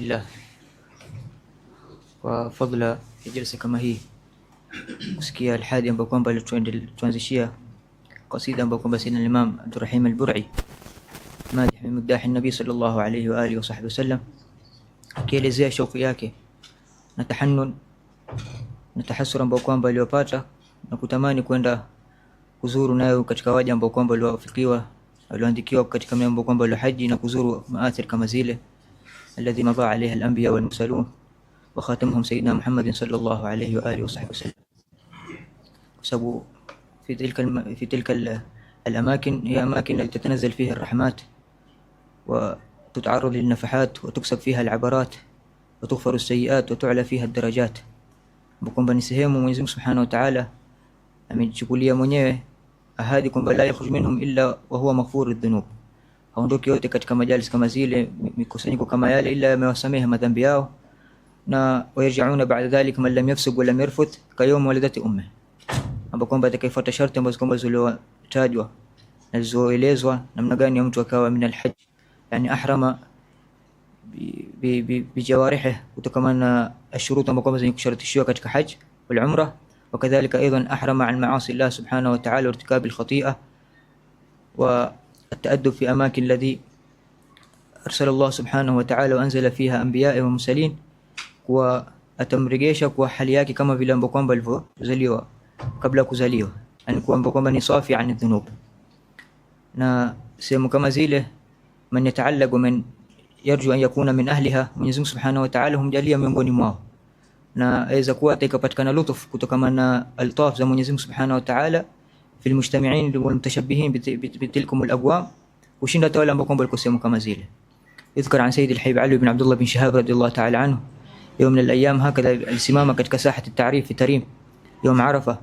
Alhamdulillah kwa fadla ya jalsa kama hii kusikia alhadi ambayo kwamba alituanzishia kasida ambayo kwamba Sayyidina Imam Abdurrahim al-Bur'i madih min madahi an-nabi sallallahu alayhi wa alihi wa sahbihi wasallam, akielezea shauku yake na tahannun na tahassur ambao kwamba aliyopata na kutamani kwenda kuzuru nayo katika waja ambao kwamba waliofikiwa walioandikiwa katika mambo kwamba haji na kuzuru maathir kama zile alladhi madha alayha al-anbiya wal mursalun wa khatamhum sayyidina Muhammad sallallahu alayhi wa alihi wa sahbihi wasallam. sababu في تلك الأماكن هي أماكن التي تتنزل فيها الرحمات وتتعرض للنفحات وتكسب فيها العبرات وتغفر السيئات وتعلى فيها الدرجات. Kwamba ni sehemu Mwenyezi Mungu Subhanahu wa Ta'ala amejichukulia mwenyewe ahadi kwamba la yakhruj minhum illa wa huwa maghfurud dhunub, haondoki yote katika majalis kama zile, mikusanyiko kama yale, ila amewasamehe madhambi yao, na wayarji'una ba'da dhalika man lam yafsuk wa lam yarfuth kayawm waladati ummih, ambapo kwamba atakayefuata sharti ambazo kwamba zilizotajwa na zilizoelezwa namna gani ya mtu akawa min alhajj, yani ahrama bijawarihi kutokana na shuruti ambazo kwamba zinashartishwa katika hajj wal umrah, وكذلك أيضا أحرم عن معاصي الله سبحانه وتعالى وارتكاب الخطيئة والتأدب في أماكن الذي أرسل الله سبحانه وتعالى وأنزل فيها أنبياء ومرسلين، وأتمرجيشك وحلياك كما في لامبقوان بالفزليوا قبل كزليوا أن يكون بقوان صافي عن الذنوب. نا سيمو كما زيله من يتعلق ومن يرجو أن يكون من أهلها من يزم سبحانه وتعالى هم جاليا miongoni mwao, na aweza kuwa atakapatikana lutuf kutokana na altaf za Mwenyezi Mungu Subhanahu wa Ta'ala fil mujtami'in wal mutashabbihin bitilkum al abwab, kushinda wale ambao kwamba walikuwa sehemu kama zile. Yadhkar an Sayyid al-Hayb Ali ibn Abdullah bin Shihab radiyallahu ta'ala anhu يوم من الأيام هكذا السمامة katika ساحة التعريف في تريم يوم عرفة,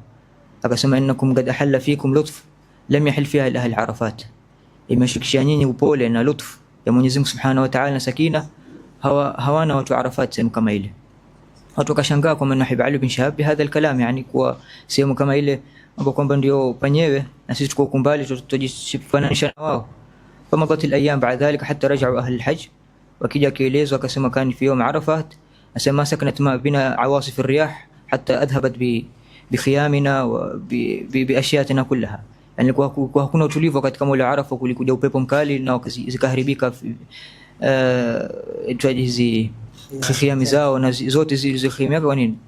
akasema innakum qad ahalla fikum lutf lam yahil fiha illa ahli Arafat, imeshikishia nyinyi upole na lutf ya Mwenyezi Mungu Subhanahu wa Ta'ala na sakina hawana watu Arafat sehemu kama ile. Watu wakashangaa kwa maana Hayb Ali bin Shihab bihadha alkalam, yani kwa sehemu kama ile ambapo kwamba ndio panyewe na sisi tuko kumbali tutajifananisha na wao. Famadat alayam baada dhalika hatta raja'u ahli alhajj, wakija kielezo akasema kan fi yawm Arafat asema sakanat ma bina awasif alriyah hatta adhabat bikhiyamina wa biashiyatina kullaha, yani kwa hakuna utulivu katika mola Arafa, kulikuja upepo mkali na zikaharibika hizi khiyami zao na zote zilizokhimia kwa nini,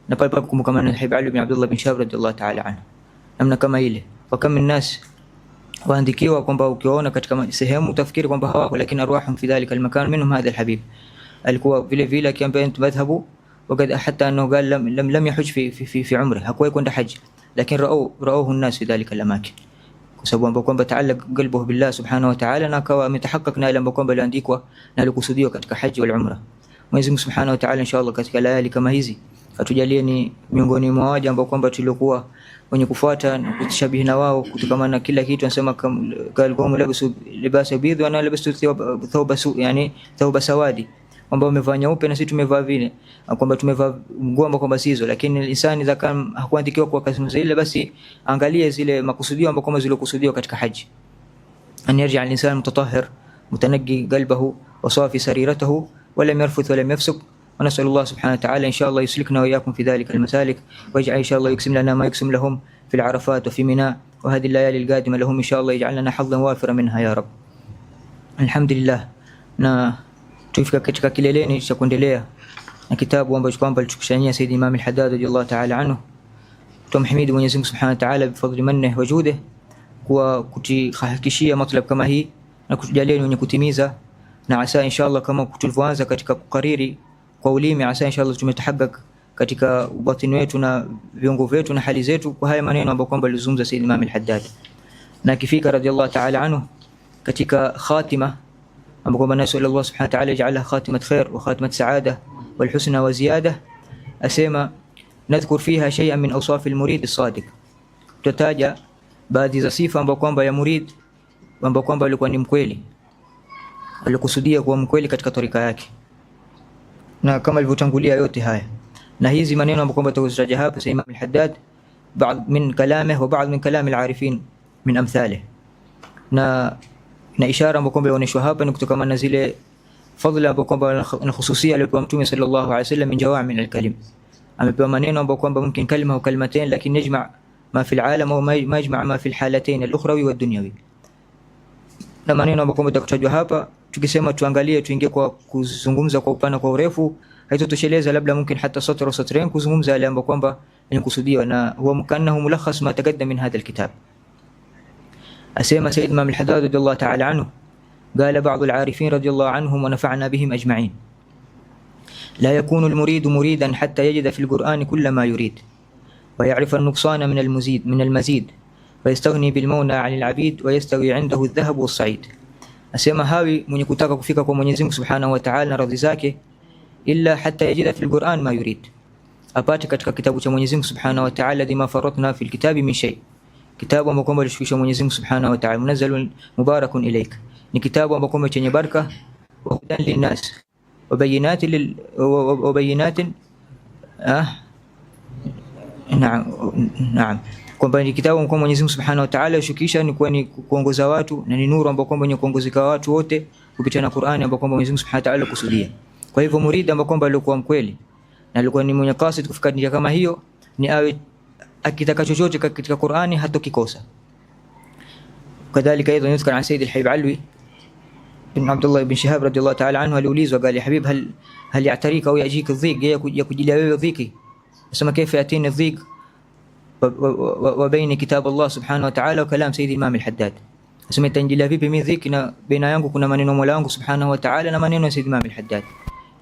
na pale pale kumbuka maana Hayb Ali bin Abdullah bin Shihab radiyallahu ta'ala anhu namna kama ile. Wakam min nas waandikiwa kwamba ukiona katika sehemu utafikiri kwamba hawako, lakini arwahum fi dhalika almakan minhum hadha alhabib, alikuwa vile vile akiambia انتم madhhabu وقد حتى انه قال لم يحج في عمره, hakuwahi kwenda haji, lakini raauhu الناس في ذلك الاماكن, kwa sababu ambapo kwamba taallaq qalbuhu billah subhanahu wa ta'ala, na akawa ametahaqqaq na ile ambapo kwamba aliandikwa na alikusudiwa katika haji wal umra. Mwenyezi Mungu Subhanahu wa Ta'ala inshallah katika layali kama hizi atujalie ni miongoni mwa waja ambao kwamba tuliokuwa wenye kufuata na kutashabihi na wao kutokana na kila kitu. Anasema kalqom labisu libasa bidhi wa ana labistu thawba yani thawba sawadi, kwamba wamevaa nyeupe na sisi tumevaa vile, kwamba tumevaa nguo ambazo kwamba sizo, lakini insani zaka hakuandikiwa kwa kazi zile, basi angalie zile makusudio ambazo kwamba zilikusudiwa katika haji. An yarji al-insan mutatahhir mutanaqi qalbahu wa safi sariratahu ولم يرفث ولم يفسق, ونسأل الله سبحانه وتعالى إن شاء الله يسلكنا وإياكم في ذلك المسالك, ويجعل إن شاء الله يقسم لنا ما يقسم لهم في العرفات وفي منى, وهذه الليالي القادمة لهم إن شاء الله يجعل لنا حظا وافرا منها يا رب. الحمد لله, na tufika katika kileleni cha kuendelea na kitabu ambacho kwamba alichokushania Sayyid Imam al-Haddad radiyallahu ta'ala anhu. Tumhimidi Mwenyezi Mungu Subhanahu wa Ta'ala bifadli manne wa jude kwa kutihakikishia matlab kama hii na kutujalia wenye kutimiza, na asa inshallah kama tulivyoanza katika kukariri kwa ulimi, asa inshallah tumetahaqqaq katika ubatini wetu na viungo vyetu na hali zetu kwa haya maneno ambayo kwamba alizungumza Sayyid Imam al-Haddad. Na kifika radiyallahu ta'ala anhu katika khatima ambapo kwamba nasu Allah subhanahu wa ta'ala yaj'alha khatimat khair wa khatimat saada wal husna wa ziyada, asema nadhkur fiha shay'an min awsaf al-murid as-sadiq, tutaja baadhi za sifa ambapo kwamba ya murid ambapo kwamba alikuwa ni mkweli, alikusudia kuwa mkweli katika tarika yake, na kama ilivyotangulia yote haya na hizi maneno ambayo kwamba tutazitaja hapa Sayyid Imam al-Haddad baadhi min kalamihi wa baadhi min kalam al-arifin min amthalihi, na ishara ambayo kwamba inaonyeshwa hapa ni kutokana na zile fadhila ambayo kwamba na khususia aliyopewa Mtume sallallahu alaihi wasallam min jawami' al-kalim. Amepewa maneno ambayo kwamba mumkin kalima au kalimatain lakini yajma' ma fi al-alam au ma yajma' ma fi al-halatayn al-ukhrawi wa ad-dunyawi. Na maneno ambayo kwamba tutakutajwa hapa, tukisema tuangalie tuingie kwa kuzungumza kwa upana kwa urefu haitotosheleza, labda mumkin hata satr satrain kuzungumza yale ambayo kwamba yanakusudiwa, na huwa mkannahu mulakhas ma taqaddama min hadha al-kitab. أسمى سيد إمام الحداد رضي الله تعالى عنه قال بعض العارفين رضي الله عنهم ونفعنا بهم أجمعين: لا يكون المريد مريدا حتى يجد في القرآن كل ما يريد ويعرف النقصان من المزيد ويستغني بالمونى عن العبيد ويستوي عنده الذهب والصعيد. أسمى هاوي من يكتاك كفيك ومن سبحانه وتعالى رضي زاكي إلا حتى يجد في القرآن ما يريد. أباتك كتاب من سبحانه وتعالى الذي ما فرطنا في الكتاب من شيء. Kitabu ambacho kwamba alishukisha Mwenyezi Mungu Subhanahu wa Ta'ala, munazzalun mubarakun ilayk, ni kitabu ambacho kwamba chenye baraka, wa hudan linnas wa bayinatin naam, kwamba ni kitabu ambacho Mwenyezi Mungu Subhanahu wa Ta'ala alishukisha ni kuongoza watu, na ni nuru ambayo kwamba ni kuongozeka watu wote kupitia na Qur'ani ambayo kwamba Mwenyezi Mungu Subhanahu wa Ta'ala kusudia. Kwa hivyo muridi ambaye kwamba alikuwa mkweli na alikuwa ni mwenye qasid kufika njia kama hiyo, ni awe akitaka chochote katika Qur'ani hatokikosa. Kadhalika aidha yuzkar an Sayyid al-Habib Alwi bin Abdullah ibn Shihab radiyallahu ta'ala anhu, aliulizwa قال يا حبيب هل يعتريك او يجيك الضيق, yakujilia wewe dhiki? Nasema kaifa yatini الضيق وبين كتاب الله سبحانه وتعالى وكلام سيد الإمام الحداد. Nasema itanjilia vipi mimi dhiki na baina yangu kuna maneno Mola wangu subhanahu wa ta'ala na maneno ya Sayyid Imam al-Haddad.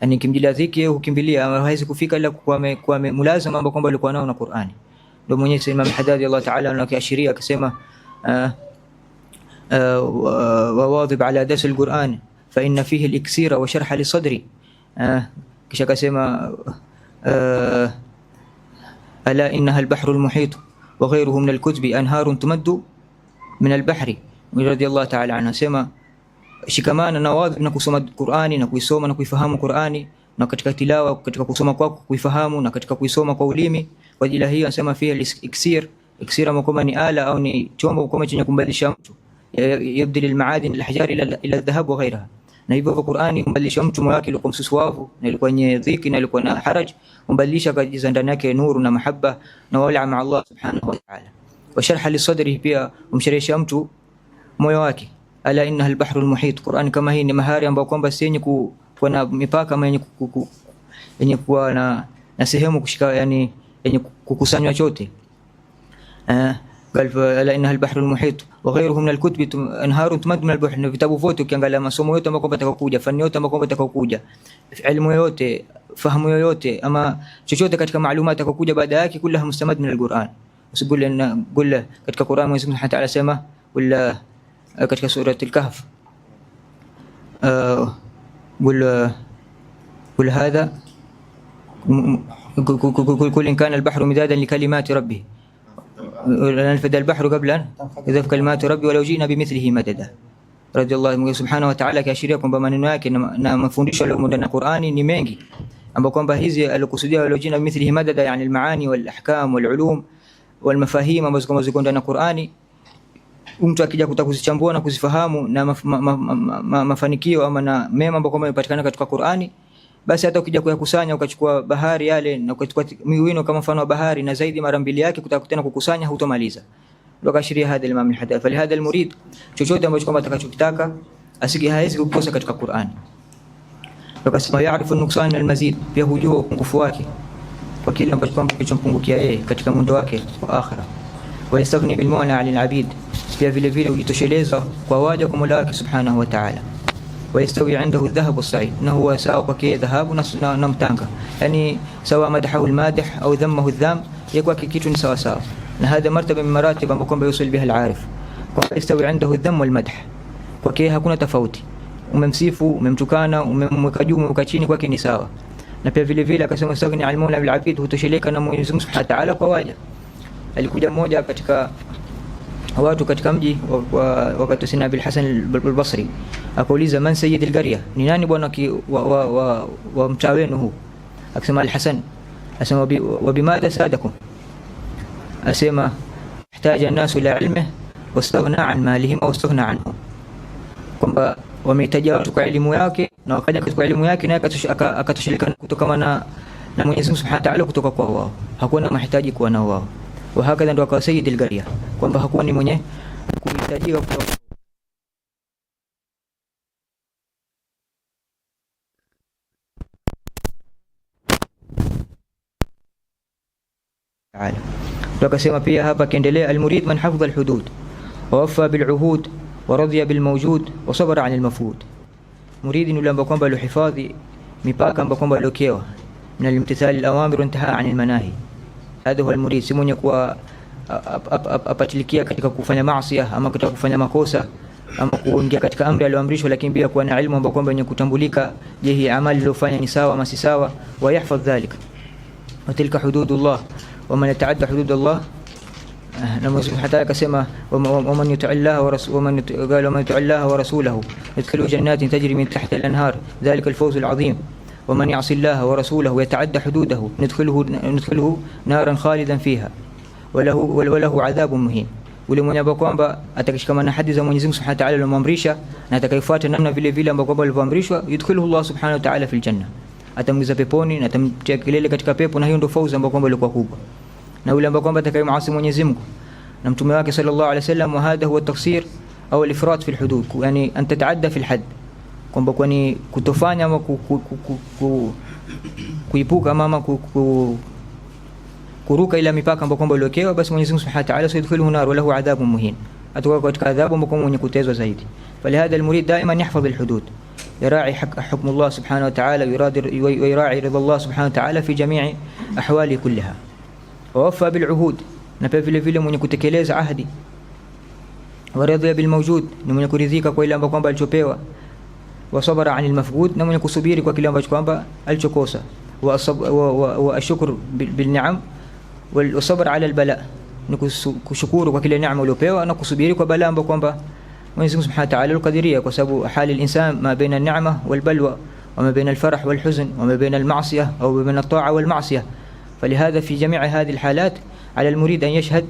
Yani kimjilia dhiki yeye hukimbilia, hawezi kufika ila kwa mulazama ambao kwamba alikuwa nao na Qur'ani. Ndio Mwenyezi Imam al-Haddad Allah ta'ala anakiashiria akisema wawadhib ala das al-Qur'an fa inna fihi al-iksira wa sharha li sadri. Kisha akasema ala innaha al-bahru al-muhit wa ghayruhu min al-kutubi anharun tumaddu min al-bahri. Radiyallahu ta'ala anhu sema shikamana na wadhib na kusoma Qur'ani na kuisoma na kuifahamu Qur'ani, na katika tilawa, katika kusoma kwako kuifahamu, na katika kuisoma kwa ulimi. Kwa ajili hiyo anasema fiha al-iksir, iksira kama ni ala au ni chombo kama chenye kumbadilisha mtu, yabdil al-ma'adin al-ahjar ila al-dhahab wa ghayraha. Na hivyo Qur'ani kumbadilisha mtu moyo wake ulikuwa msusuavu na ilikuwa yenye dhiki na ilikuwa na haraj, kumbadilisha kajiza ndani yake nuru na mahaba na wala ma Allah subhanahu wa ta'ala. Wa sharha li sadri, pia umsharehesha mtu moyo wake. Ala innaha al-bahru al-muhit, Qur'ani kama hii ni mahari ambayo kwamba si yenye kuwa na mipaka, ama yenye kuwa na sehemu kushika, yani yenye kukusanywa chote. Ala innaha al-bahru al-muhit wa ghayruhu min al-kutubi anharun tumaddu min al-bahr. Na vitabu vyote ukiangalia masomo yote ambayo kwamba yatakokuja, fani yote ambayo kwamba yatakokuja, elimu yote, fahamu yoyote, ama chochote katika maalumati yatakokuja baada yake, kullaha mustamad min al-Qur'an. Usibule na kulla katika Qur'an Mwenyezi Mungu Ta'ala sema wala katika surah al-Kahf قل هذا قل إن كان البحر مدادا لكلمات ربي لنفد البحر قبل أن يذهب كلمات ربي ولو جئنا بمثله مددا. رضي الله سبحانه وتعالى kiashiria kwamba maneno yake na mafundisho yaliyomo ndani ya Qur'ani ni mengi, ambapo kwamba hizi alikusudia walau jina bimithlihi madada, yani al-maani wal-ahkam wal-ulum wal-mafahim ambazo kama ziko ndani ya Qur'ani, mtu akija kutaka kuzichambua na kuzifahamu na mafanikio ama na mema ambayo kwamba yapatikana katika Qur'ani, basi hata ukija kuyakusanya ukachukua bahari yale na ukachukua miwino kama mfano wa bahari na zaidi mara mbili yake, kutakutana kukusanya hutomaliza. Ndio kashiria hadha Imam al-Haddad. Fa hadha al-murid, chochote ambacho kwamba atakachokitaka asiki hawezi kukosa katika Qur'ani. Ndio kasema yaarifu an-nuqsan al-mazid, pia hujua upungufu wake kwa kile ambacho kwamba kilichompungukia yeye katika mundo wake wa akhira. Wa yastaghni bil mu'na 'ala al-'abid, pia vile vile ujitosheleza kwa waja kwa Mola wake subhanahu wa ta'ala. ويستوي عنده الذهب والصعيد, na huwa sawa kwake dhahabu na mtanga, yani sawa madahu almadih au dhammahu aldham, yakwa kitu ni sawa sawa. Na hada martaba min maratib ambayo kwamba yusul biha alarif. Kwa yastawi عنده الذم والمدح, kwake hakuna tofauti, umemsifu, umemtukana, umemweka juu, umemweka chini, kwake ni sawa. Na pia vile vile akasema sagni almawla bil abid, hutosheleka na Mwenyezi Mungu Subhanahu wa Ta'ala kwa waja. Alikuja mmoja katika watu katika mji wakati Sina Abil Hasan al-Basri, akauliza man sayyid al-qarya, ni nani bwana wa mtaa wenu huu? Akasema al-Hasan. Asema wa bimadha sadakum? Asema ihtaja an-nasu ila ilmihi wastaghna an malihim au istaghna anhu, kwamba wamehitaji watu kwa elimu yake, na wakaja kwa elimu yake naye akatosheleka kutokana na Mwenyezi Mungu Subhanahu wa Ta'ala kutoka kwa wao, hakuwa na mahitaji kuwa na wao. Wa hakadha ndo akawa sayyid al-qaria, kwamba hakuwa ni mwenye kuhitajika kutoka Ta'ala. Tukasema pia hapa kiendelea, al-murid man hafidha al-hudud wa wafa bil-uhud wa radiya bil-mawjud wa sabara 'an al-mafud. Muridi ni yule ambaye kwamba alihifadhi mipaka ambayo kwamba aliokewa min al-imtithal al-awamir wa intihaa 'an al-manahi. Hadha huwa al-murid, si mwenye kuwa apatilikia katika kufanya maasi ama katika kufanya makosa ama kuingia katika amri aliyoamrishwa, lakini pia kuwa na ilmu ambayo kwamba yenye kutambulika, je, hii amali aliyofanya ni sawa ama si sawa, wa yahfadh dhalika. Wa tilka hududullah wa man yata'adda hududallah. Na Mwenyezi Mungu hata akasema wa man yuti' Allah wa rasulahu, wa man yuti' Allah wa rasulahu yadkhulu jannatin tajri min tahtiha al-anhar dhalika al-fawz al-'azim. ومن يعص الله ورسوله ويتعدى حدوده ندخله نارا خالدا فيها وله عذاب مهين. Ule mwenye ambaye kwamba atakishikamana hadi za Mwenyezi Mungu Subhanahu wa Ta'ala aliyomamrisha na atakayefuata namna vile vile ambapo kwamba alivyoamrishwa, yudkhiluhu Allah Subhanahu wa Ta'ala fil janna, atamwingiza peponi na atamtia kilele katika pepo, na hiyo ndio fauzi ambayo kwamba ilikuwa kubwa. Na ule ambaye kwamba atakayemasi Mwenyezi Mungu na mtume wake sallallahu alayhi wasallam, wa hadha huwa at-taqsir au al-ifrat fi al-hudud, yani an tata'adda fi al-hadd, kwamba kwani kutofanya ama kuipuka ama kuruka ila mipaka ambayo kwamba iliokewa, basi Mwenyezi Mungu Subhanahu wa Ta'ala sayadkhuluhu nar wa lahu adhabun muhin, atakuwa katika adhabu ambayo mwenye kutezwa zaidi. Falihadha almurid daiman yahfadh alhudud, yara'i hukm Allah Subhanahu wa Ta'ala wa yara'i ridha Allah Subhanahu wa Ta'ala fi jami'i ahwali kullaha. Wa wafa bil uhud, na pia vile vile mwenye kutekeleza ahadi. Wa radhiya bil mawjud, ni mwenye kuridhika kwa ile ambayo kwamba alichopewa. Wa sabara 'anil mafqud, na mwenye kusubiri kwa kile ambacho kwamba alichokosa. Wa ashkuru bil ni'am wal sabr 'ala al bala, ni kushukuru kwa kile neema uliopewa na kusubiri kwa balaa ambayo kwamba Mwenyezi Mungu Subhanahu wa Ta'ala alikadiria, kwa sababu hali al-insan ma baina an-ni'ma wal balwa wa ma baina al-farah wal huzn wa ma baina al-ma'siyah aw ma baina at-ta'a wal ma'siyah. فلهذا في جميع هذه الحالات على المريد أن يشهد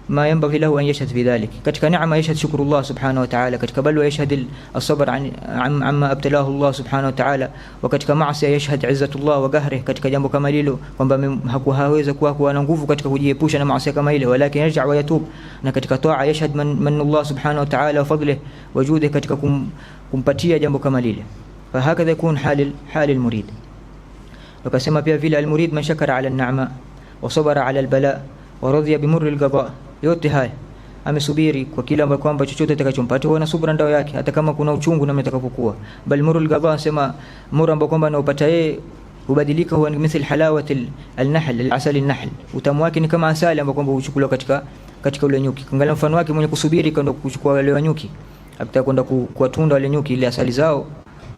ما ينبغي له أن يشهد في ذلك. katika neema yashhad shukru Allah Subhanahu wa Ta'ala, katika balwa yashhad as-sabr amma abtalahu Allah Subhanahu wa Ta'ala, wa katika maasi yashhad izzatullah wa qahrihi, katika jambo kama hilo kwamba hawezi kuwa na nguvu katika kujiepusha na maasi kama ile, walakin yarja wa yatub, na katika taa yashhad man Allah Subhanahu wa Ta'ala wa fadlihi wa judihi, katika kumpatia jambo kama lile. Fahakadha yakun hal al-murid. Wakasema pia vile al-murid man shakara ala an-ni'ma wa sabara ala al-bala wa radhiya bi murri al-qada, yote haya amesubiri kwa kila ambacho kwamba chochote atakachompata huwa na subra ndao yake, hata kama kuna uchungu na mtakapokuwa. Bal murru al-qada, anasema murra ambapo kwamba anaupata yeye hubadilika, huwa ni mithil halawati al-nahl, al-asal al-nahl, utamu wake ni kama asali ambapo kwamba huchukuliwa katika ule nyuki. Angalia mfano wake, mwenye kusubiri kwenda kuchukua wale nyuki, akitaka kwenda kuwatunda wale nyuki ile asali zao,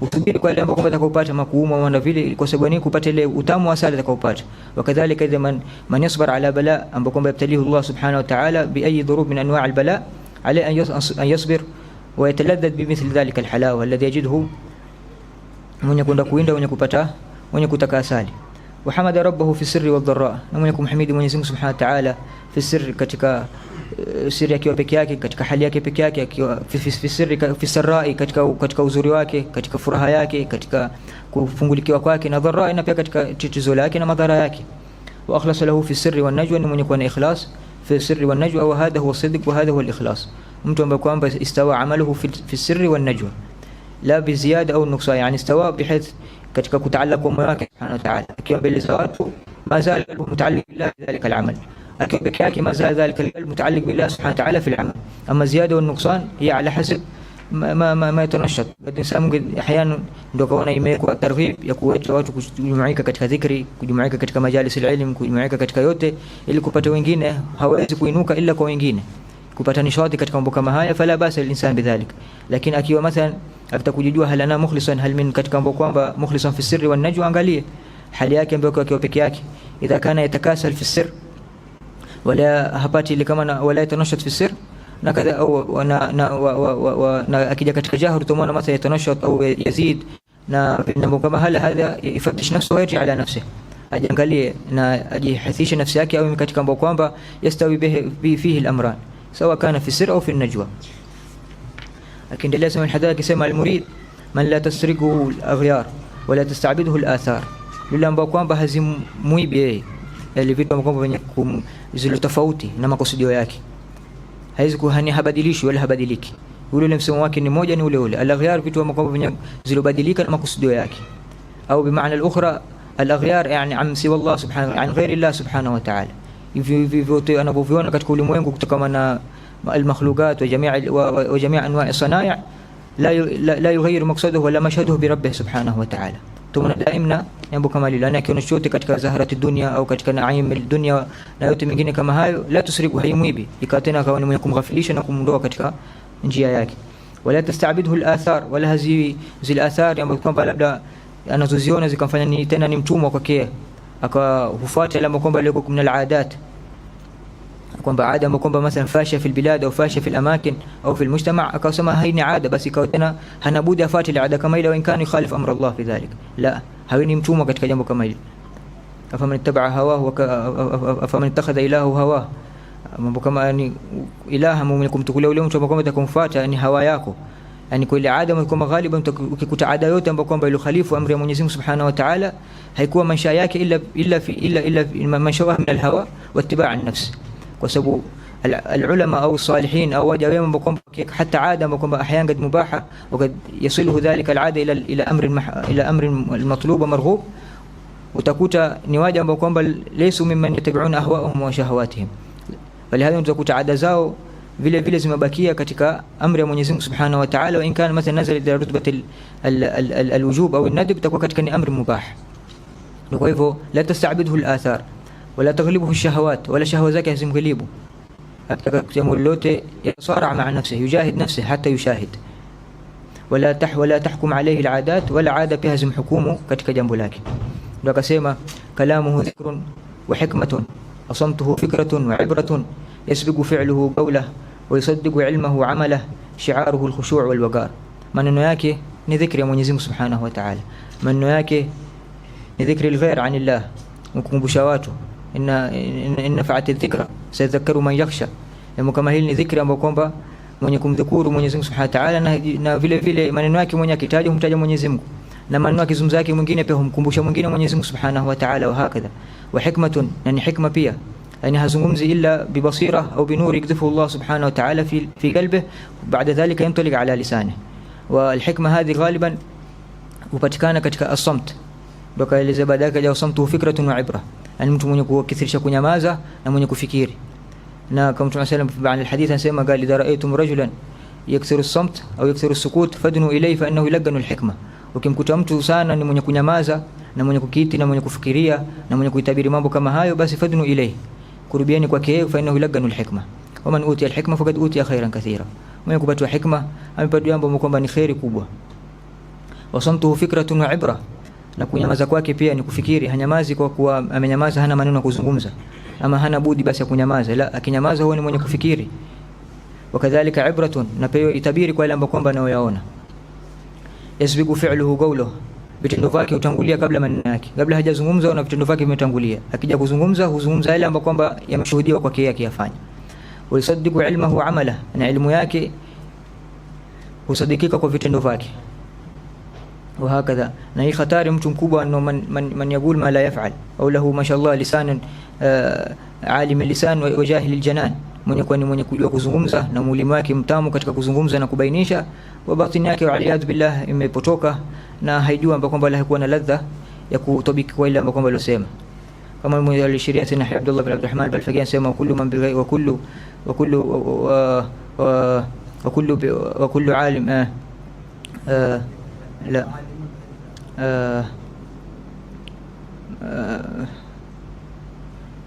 usubiri kwa ile ambapo kwamba atakapopata makuuma wanda vile, kwa sababu ni kupata ile utamu wa asali atakapopata. Wakadhalika idha man yasbar ala bala, ambapo kwamba yabtalihu Allah Subhanahu wa Ta'ala bi ayi dhurub min anwa' al-bala, alayhi an yasbir wa yataladdad bi mithl dhalika al-halawa alladhi yajiduhu, mwenye kwenda kuinda mwenye kupata mwenye kutaka asali. Wa hamada rabbahu fi sirri wa dharra, na mwenye kumhimidi Mwenyezi Mungu Subhanahu wa Ta'ala fi sirri, katika siri akiwa peke yake, katika hali yake peke yake, akiwa fi sirri fi sarai, katika uzuri wake, katika furaha yake, katika kufungulikiwa kwake, na dharra, na pia katika tatizo lake na madhara yake. Wa akhlasa lahu fi sirri wan najwa, ni mwenye kuwa na ikhlas fi sirri wan najwa, wa hadha huwa sidq wa hadha huwa al-ikhlas. Mtu ambaye kwamba istawa amaluhu fi sirri wan najwa la bi ziyada au nuqsan, yani istawa bihayth katika kutaallaq kwa moyo wake Subhanahu wa Ta'ala, akiwa mbele za watu mazal mutaalliq billah dhalika al-amal, akiwa peke yake mazal dhalika al-mutaalliq billah Subhanahu wa Ta'ala fi al-amal. Amma ziyada wa nuqsan hiya ala hasab ما يتنشط. الإنسان ممكن أحيانا ndio kaona imekuwa targhib ya kuwaita watu kujumuika katika dhikri, kujumuika katika majalis al-ilm, kujumuika katika yote, ili kupata wengine hawezi kuinuka ila kwa wengine, kupata nishati katika mambo kama haya. Fala basa al-insan bidhalik, lakini akiwa mathalan atakujijua hal ana mukhlisan, hal min katika mambo kwamba mukhlisan fi sirri wan najwa, angalie hali yake ambayo akiwa peke yake, idha kana yatakasal fi sirr wala hapati ile kama wala yatanashat fi sirr na kadha, au na akija katika jahru tumana mathalan yatanashat au yazid na mambo kama hadha, yafatish nafsu wa yarji ala nafsihi, ajiangalie na ajihathisha nafsi yake, au katika mambo kwamba yastawi bihi fihi al-amran sawa kana fi sirr au fi an-najwa. Akiendelea sema al-Haddad akisema al-murid man la tasriquhu al-aghyar wala tasta'bidhu al-athar, yule ambao kwamba hazimuibi yeye yale vitu ambavyo kwamba venye zile tofauti na makusudio yake, haizi kuhani habadilishi wala habadiliki, ule msemo wake ni moja, ni ule ule. Al-aghyar vitu ambavyo kwamba venye zilobadilika na makusudio yake, au bimaana al-ukhra al-aghyar yani am siwa Allah subhanahu an ghairi Allah subhanahu wa ta'ala, hivyo vyote anavyoviona katika ulimwengu kutokana na المخلوقات وجميع أنواع الصنائع لا يغير مقصده ولا مشهده بربه سبحانه وتعالى. ثم دائما ينبو كما لله kiona chochote katika zaharati dunia au katika naim dunia na yote mengine kama hayo, la tusriku, haimwibi ikawa tena akawa ni mwenye kumghafilisha na kumndoa katika njia yake. Wala tastabidhu al-athar, wala zil athar ambazo kwamba labda anazoziona zikamfanya ni tena ni mtumwa kwake, akahufuata ile kwamba ile kuna al-aadat kwamba ada ambayo kwamba مثلا fasha fi albilad au fasha fi alamakin au fi almujtama, akasema haini ada, basi ikawa tena hana budi afuate ile ada kama ile, وان كان يخالف امر الله في ذلك. لا, hawini mtumwa katika jambo kama hili. afaman ittaba hawahu afaman ittakhadha ilahu hawa, mambo kama ni ilaha mwenye kumtukulia ule mtu ambaye kwamba atakumfuata ni hawa yako, yani kwa ile ada kwamba ghaliban ukikuta ada yote ambayo kwamba ile khalifu amri ya Mwenyezi Mungu Subhanahu wa Ta'ala haikuwa maisha yake illa manshawa min alhawa wa ittiba' an-nafs, kwa sababu العلماء أو الصالحين أو وجاءهم بكم حتى عادة بكم أحيانا قد مباحة وقد يصله ذلك العادة إلى أمر المطلوب ومرغوب، وتكوت نواجه بكم ليسوا ممن يتبعون أهواءهم وشهواتهم، ولهذا تكوت عادة زاو vile vile zimebakia katika amri ya Mwenyezi Mungu Subhanahu wa Ta'ala, وإن كان مثلا نزل إلى رتبة الوجوب أو الندب تكون katika ni amri mubah. Kwa hivyo la tastabidhu al-athar wala taghlibuhu ash-shahawat, wala shahwa zake hazimghilibu katika jambo lolote, yasara ma'a nafsihi, yujahid nafsihi hatta yushahid, wala tahkum alayhi al-'adat, wala 'ada pia hazimhukumu katika jambo lake. Ndio akasema kalamuhu dhikrun wa hikmatun asamtuhu fikratun wa 'ibratun yasbiqu fi'luhu qawlahu wa yusaddiqu 'ilmuhu 'amalahu shi'aruhu al-khushu' wal-waqar. Maneno yake ni dhikri ya Mwenyezi Mungu Subhanahu wa Ta'ala, maneno yake ni dhikri al-ghair 'anillah, mkukumbusha watu inna fa'ati dhikra sayadhakkaru man yakhsha. Kama hili ni dhikri ambayo kwamba mwenye kumdhukuru Mwenyezi Mungu Subhanahu wa Ta'ala, na vile vile maneno yake mwenye akitaja humtaja Mwenyezi Mungu, na maneno yake zungumza yake mwingine pia humkumbusha mwingine Mwenyezi Mungu Subhanahu wa Ta'ala, wa hakadha. Wa hikmatun, yani hikma pia, yani hazungumzi illa bibasira au binur yakdhifu Allah Subhanahu wa Ta'ala fi qalbihi, baada dhalika yantaliq ala lisanihi. Wa alhikma hadhi ghaliban hupatikana katika as-samt, ndio kaeleza baadaye kaja samtu fikratun wa ibra, yani mtu mwenye kukithirisha kunyamaza na mwenye kufikiri. Na kama Mtume sallam baada alhadith anasema qali idha ra'aytum rajulan yakthiru as-samt au yakthiru as-sukut fadnu ilayhi fa innahu yalqanu al-hikma, ukimkuta mtu sana ni mwenye kunyamaza na mwenye kukiti na mwenye kufikiria na mwenye kuitabiri mambo kama hayo, basi fadnu ilayhi, kurubiani kwake yeye, fa innahu yalqanu al-hikma. Wa man utiya al-hikma faqad utiya khairan kathira, mwenye kupata hikma amepata jambo kwamba ni khairi kubwa. Wa samtuhu fikratun wa ibra, na kunyamaza kwake pia ni kufikiri, hanyamazi kwa kuwa amenyamaza hana maneno ya kuzungumza ama hana budi basi ya kunyamaza, la, akinyamaza huwa ni mwenye kufikiri. Wakadhalika ibratun, na pia itabiri kwa ile ambayo kwamba anayoyaona. Yasbiqu fi'luhu qawluhu, vitendo vyake hutangulia kabla maneno yake, kabla hajazungumza na vitendo vyake vimetangulia, akija kuzungumza huzungumza ile ambayo kwamba yameshuhudiwa kwake yeye akiyafanya. Wa yusaddiqu ilmuhu amala, na ilmu yake husadikika kwa vitendo vyake. وهكذا na hii hatari mtu mkubwa anno man yaqul ma la yaf'al au lahu mashallah lisan alim lisan wa jahil aljanan, mwenye kujua kuzungumza na mulimi wake mtamu katika kuzungumza na kubainisha, wa batini yake waliyad billah imepotoka na haijua kwamba haikuwa na ladha ya kutabiki kwa ile kwamba alosema. Kama mwenye alishiria tena Abdullah bin Abdurrahman al-Faqih anasema kullu man bi wa kullu alim لا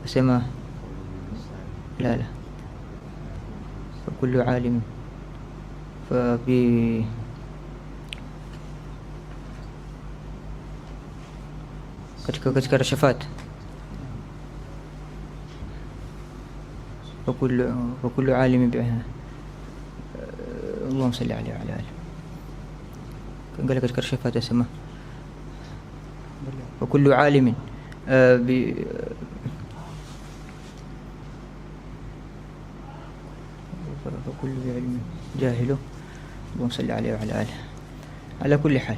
اسمع لا فكل عالم فبي katika rashafat وكل عالم بها اللهم صل عليه وعلى اله. قال لك اذكر شفاته اسمه وكل عالم وكل علم جاهله اللهم صل عليه وعلى آله. على كل حال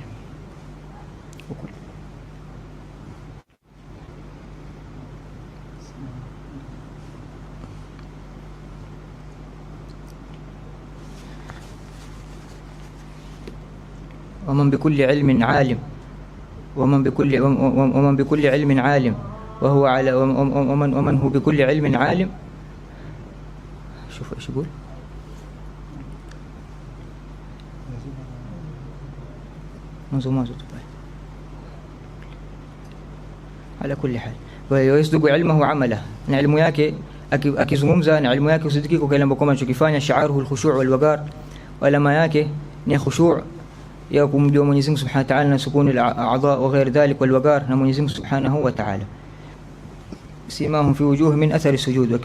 ومن بكل علم عالم، ومن بكل علم عالم وهو على ومن هو بكل علم عالم. شوف ايش يقول. على كل حال ويصدق علمه وعمله، na elimu yake akizungumza na elimu yake usidiki kwa kile ambacho anachokifanya. Sha'aruhu al-khushu' wal-waqar, alama yake ni khushu' ya kumjua Mwenyezi Mungu Subhanahu wa Ta'ala na sukuni al-a'dha wa ghair dhalik wal-waqar na Mwenyezi Mungu Subhanahu wa Ta'ala. Simahum fi wujuh min athari sujud,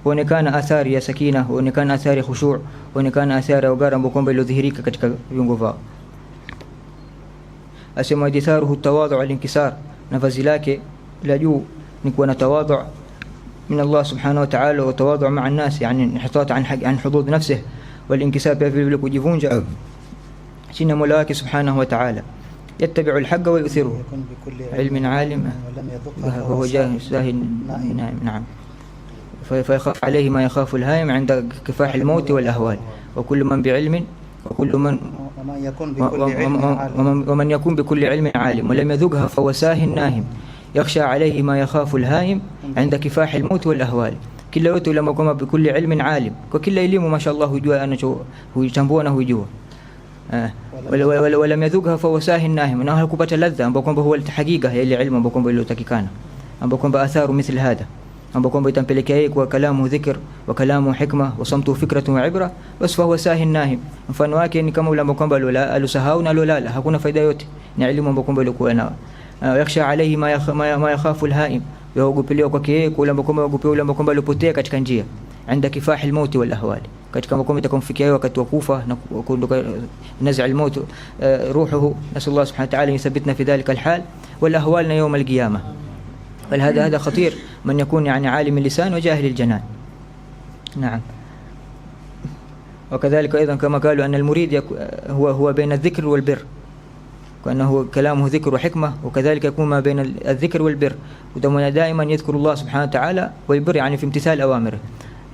huonekana athari ya sakina, huonekana athari ya khushu', huonekana athari ya waqar ambayo kwamba iliyodhihirika katika viungo vyao. Asema ditharuhu tawadhu al-inkisar, na vazi lake la juu ni kuwa na tawadhu min Allah Subhanahu wa Ta'ala wa tawadhu ma'a an-nas, yani inhitat an hudud nafsihi, wal-inkisar pia vile kujivunja chini ya Mola wake Subhanahu wa Ta'ala. Yattabi'u al-haqqa wa yu'thiruhu ilmin 'alim wa huwa jahil. Naam. فيخاف عليه ما يخاف الهائم عند كفاح الموت والأهوال. وكل من بعلم وكل من ومن يكون بكل علم عالم ولم يذقها فهو ساه ناهم يخشى عليه ما يخاف الهائم عند كفاح الموت والأهوال. kila yote ulama kama بكل علم عالم, kwa kila elimu mashallah hujua anachotambua na hujua. ولم يذقها فهو ساه ناهم, na hakupata ladha ambapo kwamba huwa hakika ya ile ilmu ambapo kwamba iliyotakikana, ambapo kwamba atharu mithli hada, ambapo kwamba itampelekea yeye kwa kalamu dhikr wa kalamu hikma wa samtu fikratun wa ibra, bas fahuwa sahin nahim. Mfano wake ni kama ule ambapo kwamba alusahau na alolala, hakuna faida yote, ni elimu ambapo kwamba ilikuwa nao. Yakhsha alayhi ma yakhafu alhaim, yaogopewa kwake yeye kule ambapo kwamba yaogopewa ule ambapo kwamba alipotea katika njia, عند كفاح الموت والأهوال, katika makomo itakomfikia wakati wa kufa na kuondoka naz'a al-maut ruhuhu. nasallallahu subhanahu wa ta'ala yuthabbitna fi dhalika al-hal wal ahwal yawm al-qiyamah. هذا خطير من يكون يعني عالم اللسان وجاهل الجنان. نعم. وكذلك أيضا كما قالوا أن المريد هو بين الذكر والبر, وأنه كلامه ذكر وحكمة, وكذلك يكون ما بين الذكر والبر, ودمنا دائما يذكر الله سبحانه وتعالى ويبر يعني في امتثال أوامره.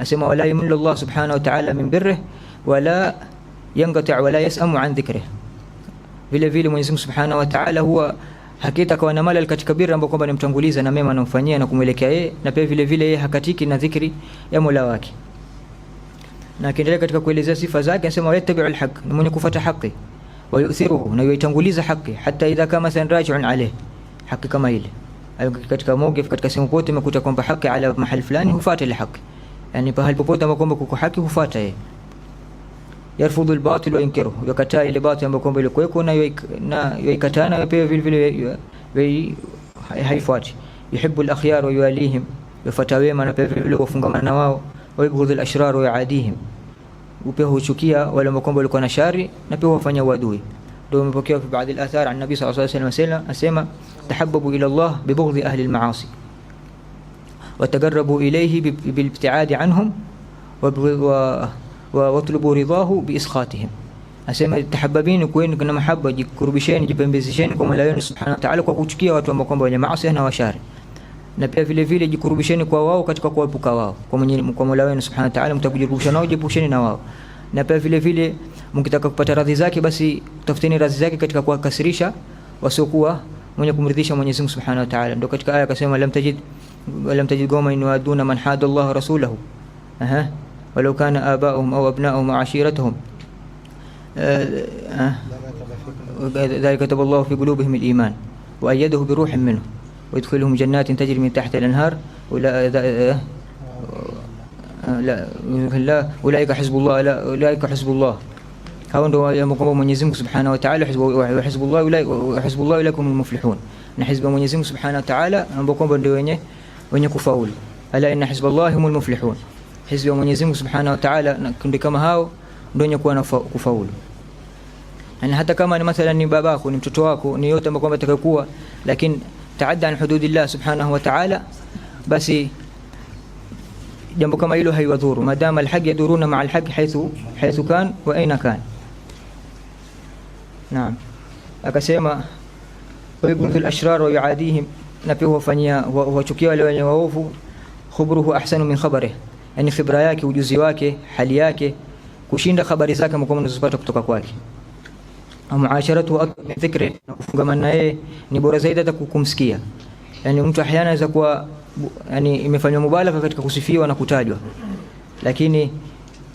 أسمى ولا يمل الله سبحانه وتعالى من بره ولا ينقطع ولا يسأم عن ذكره. vile vile Mwenyezi Mungu Subhanahu wa Ta'ala huwa hakika kwa na malal katika birra ambapo kwamba nimtanguliza na mema anamfanyia na kumwelekea yeye, na pia vile vile yeye hakatiki na dhikri ya Mola wake. Na akiendelea katika kuelezea sifa zake anasema yattabi'u al-haqq, ni mwenye kufuata haki, wa yu'thiruhu, na yuitanguliza haki, hata idha kama sanraji'un alayhi, haki kama ile katika mawqif, katika sehemu pote imekuta kwamba haki ala mahali fulani hufuata ile haki, yani pahali popote ambapo kwamba kuko haki hufuata yeye. Yarfudhu al-batil wa yunkiruhu, yakataa ile batil ambayo kwamba ilikuweko na yoikataa, na pia vile vile haifuati. Yuhibbu al-akhyar wa yualihim, yafuata wema na pia vile wafungamana na wao. Wa yubghidhu al-ashrar wa yuadihim, pia huchukia wale ambao kwamba walikuwa na shari na pia wafanya uadui. Ndio umepokea في بعض الآثار عن النبي صلى الله عليه وسلم asema tahabbabu ila Allah bi bughdhi ahli al-ma'asi wa taqarrabu ilayhi bil ibti'adi anhum watlubu ridahu biiskhatihim. Asema tahabbabini, kweni kuna mahaba, jikurubisheni, jipembezesheni kwa Mola wenu Subhanahu wa Ta'ala kwa kuchukia watu ambao kwamba wenye maasi na washari, na pia vile vile jikurubisheni kwa wao katika kuepuka wao kwa Mola wenu Subhanahu wa Ta'ala. Mtakujirubisha nao, jipusheni na wao, na pia vile vile mkitaka kupata radhi zake, basi tafuteni radhi zake katika kuwakasirisha wasiokuwa mwenye kumridhisha Mwenyezi Mungu Subhanahu wa Ta'ala. Ndio katika aya akasema lam tajid qawman yuaduna man hada Allah wa rasulahu ولو كان آباؤهم أو أبناؤهم وعشيرتهم ذلك كتب الله في قلوبهم الإيمان وأيده بروح منه ويدخلهم جنات تجري من تحت الأنهار أولئك حزب الله. أولئك حزب الله, hao ndio yamkomboa Mwenyezi Mungu Subhanahu wa Ta'ala. Hizbullah ulaikum almuflihun, na hizbu Mwenyezi Mungu Subhanahu wa Ta'ala ambao kwamba ndio wenye kufaulu. Ala inna hizballahi humul muflihun, hizbu ya Mwenyezi Mungu Subhanahu wa Ta'ala na kundi kama hao ndio wenye kuwa kufaulu. Yani hata kama ni mathalan ni babako, ni mtoto wako, ni yote ambao kwamba atakayokuwa, lakini taadda an hududillah Subhanahu wa Ta'ala, basi jambo kama hilo haiwadhuru, madama alhaq yaduruna ma'a alhaq haythu kan wa aina kan. Naam. Akasema ويبغض الأشرار ويعاديهم, na pia huwachukia wale wenye waovu. Khubruhu ahsanu min khabarihi, yani khibra yake, ujuzi wake, hali yake kushinda habari zake mko mnazopata kutoka kwake. Muasharatu min dhikri, na kufungamana naye ni bora zaidi hata kumsikia. Yani mtu ahyana anaweza kuwa yani imefanywa mubalagha katika kusifiwa na kutajwa, lakini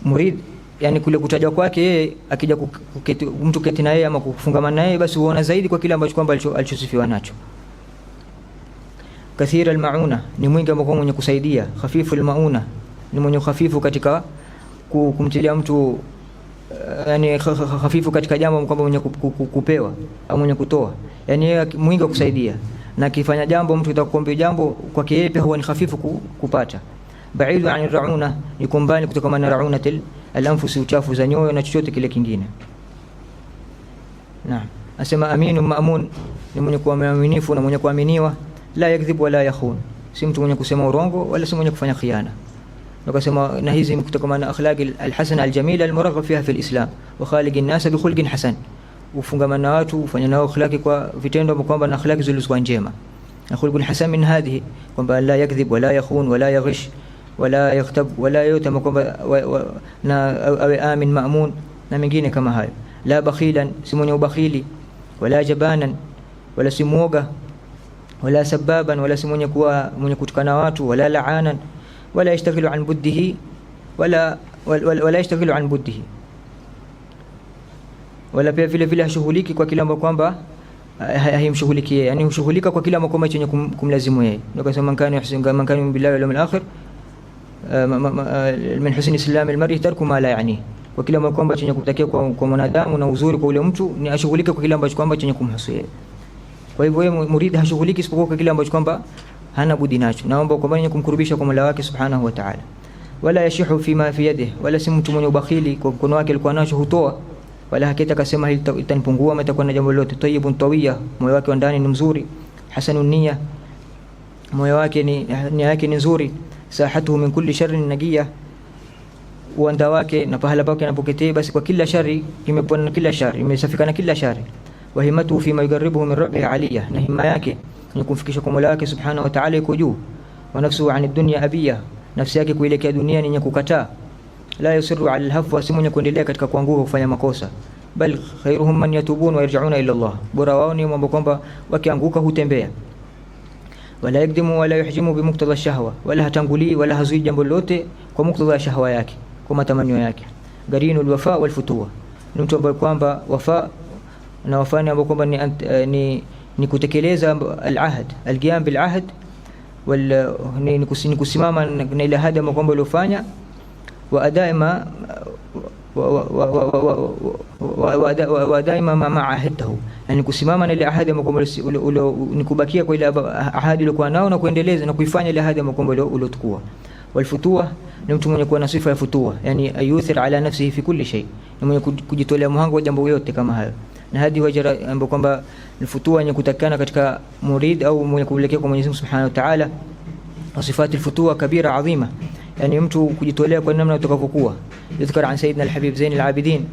murid yani kule kutajwa kwake yeye, akija mtu keti na yeye ama kufungamana naye, basi huona zaidi kwa kile ambacho kwamba alichosifiwa nacho. Kathira almauna, ni mwingi ambao mwenye kusaidia. Khafifu almauna, ni mwenye khafifu katika kumtilia mtu yani khafifu katika jambo kwamba mwenye kupewa au mwenye kutoa, yani yeye mwingi wa kusaidia, na kifanya jambo mtu atakuomba jambo kwake yeye pia huwa ni khafifu kupata. Baidu an rauna, ni kumbali kutoka na raunatil al-anfus, uchafu za nyoyo na chochote kile kingine. Naam. Asema aminu maamun, ni mwenye kuwa mwaminifu na mwenye kuaminiwa. La yakdhib wala yakhun, si mtu mwenye kusema urongo wala si mwenye kufanya khiana. Wakasema na hizi kutokana na akhlaqi al-hasana al-jamila al-muraghab fiha fi al-islam wa khaliqin nas bi khulqin hasan, ufungamana watu ufanye nao akhlaqi kwa vitendo kwamba na akhlaqi zilizokuwa njema. Na khulqul hasan min hadhihi, kwamba la yakdhib wala yakhun wala yaghish wala yakhtab wala yutama, kwamba na awe amin maamun na mengine kama hayo. La bakhilan, si mwenye ubakhili, wala jabanan, wala si muoga, wala sababan, wala si mwenye kutukana watu, wala la'anan, wala yashtaghilu an buddihi, wala yashtaghilu an buddihi, wala pia vile vile hashughuliki kwa kile ambacho kwamba haimshughulikie, yani hushughulika kwa kile ambacho chenye kumlazimu yeye. Ndio kasema man kana billahi wal yawmil akhir min husni islam al-mar'i tarku ma la yani, kwa kile ambacho kwamba chenye kutakia kwa mwanadamu na uzuri kwa ule mtu ni ashughulike kwa kile ambacho kwamba chenye kumhusu yeye. Kwa hivyo yeye murid hashughuliki isipokuwa kwa kile ambacho kwamba hana budi nacho, naomba kwamba ni kumkurubisha kwa Mola wake subhanahu wa ta'ala. Wala yashihu fima fi yadihi, wala si mtu mwenye ubakhili kwa mkono wake alikuwa nacho hutoa, wala hakika akasema itanipungua ama itakuwa na jambo lolote. Tayyibun tawiya, moyo wake wa ndani ni mzuri. Hasanun niyya, moyo wake nia yake ni nzuri. Sahatuhu min kulli sharrin nagiya, uwanda wake na pahala pake anapoketee basi kwa kila shari imepona na kila shari, imesafika na kila shari. Wa himatu fi ma yuqarribuhu min rabbihi aliyya, na himma yake ni kumfikisha kwa Mola wake subhanahu wa ta'ala iko juu. Wa nafsuhu an dunya abiya, nafsi yake kuelekea dunia ni yenye kukataa. La yusiru ala alhafwa, si mwenye kuendelea katika kuanguka kufanya makosa. Bal khairuhum man yatubun wa yarji'una ila Allah, bora wao ni mambo kwamba wakianguka hutembea. Wala yakdimu wala yuhjimu bi muqtada shahwa, wala hatanguli wala hazui jambo lolote kwa muqtada shahwa yake, kwa matamanio yake. Garinul wafa wal futuwa, ni mtu ambaye kwamba wafa na wafani ambao kwamba ni kutekeleza al-ahd, al-qiyam bil-ahd, wal ni kusimama na ile ahadi ambayo kwamba uliofanya, wa daima wa daima ma ahadtahu, yani kusimama na ile ahadi ambayo kwamba ni kubakia kwa ile ahadi uliokuwa nao na kuendeleza na kuifanya ile ahadi ambayo kwamba uliotukua. Walfutua, ni mtu mwenye kuwa na sifa ya futua, yani ayuthir ala nafsihi fi kulli shay, ni mwenye kujitolea mhango wa jambo yote kama hayo. Na hadi wajara ambapo kwamba ni futua yenye kutakana katika murid au mwenye kuelekea kwa Mwenyezi Mungu Subhanahu wa Ta'ala. Sifati alfutua kabira adhima, yani mtu kujitolea kwa namna utakavyokuwa. Yadhkar an sayyidina al-habib Zain al-Abidin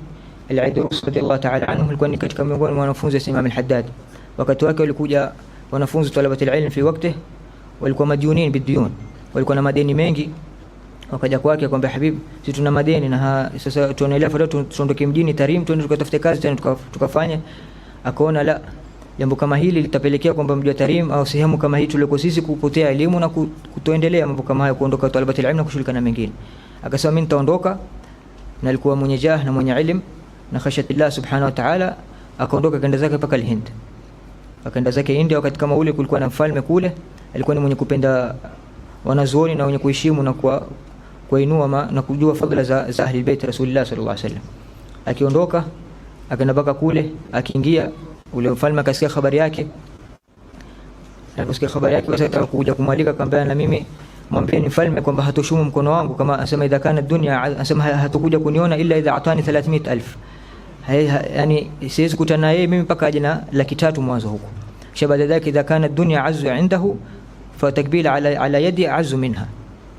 al-Aidrus radiyallahu ta'ala anhu, alikuwa ni katika miongoni mwa wanafunzi wa Imam al-Haddad. Wakati wake walikuja wanafunzi talabati al-ilm fi wakati, walikuwa madiyunin bidiyun, walikuwa na madeni mengi. Wakaja kwake akamwambia, habib, sisi tuna madeni na sasa tunaelewa fadha tuondoke mjini Tarim twende tukatafute kazi tena tukafanya. Akaona la, jambo kama hili litapelekea kwamba mji wa Tarim au sehemu kama hii tuliko sisi kupotea elimu na kutoendelea mambo kama hayo, kuondoka talabati ilmu na kushughulika na mengine. Akasema mimi nitaondoka, na alikuwa mwenye jah na mwenye ilmu na khashatillah subhanahu wa ta'ala. Akaondoka kaenda zake mpaka Hind, akaenda zake India. Wakati kama ule kulikuwa na mfalme kule, alikuwa ni mwenye kupenda wanazuoni na mwenye kuheshimu na kuinua na kujua fadhila za ahli bait Rasulullah sallallahu alaihi wasallam. Akiondoka akaenda mpaka kule, akiingia ule mfalme akasikia habari yake. Aliposikia habari yake sasa akakuja kumwalika, akamwambia na mimi mwambieni mfalme kwamba hatoshumu mkono wangu, kama asema idha kana dunya, asema hatakuja kuniona illa idha atani 300,000, yani siwezi kutana yeye mimi mpaka aje na 300,000 mwanzo huko. Kisha baada yake idha kana dunya azzu indahu fatakbila ala yadi azzu minha,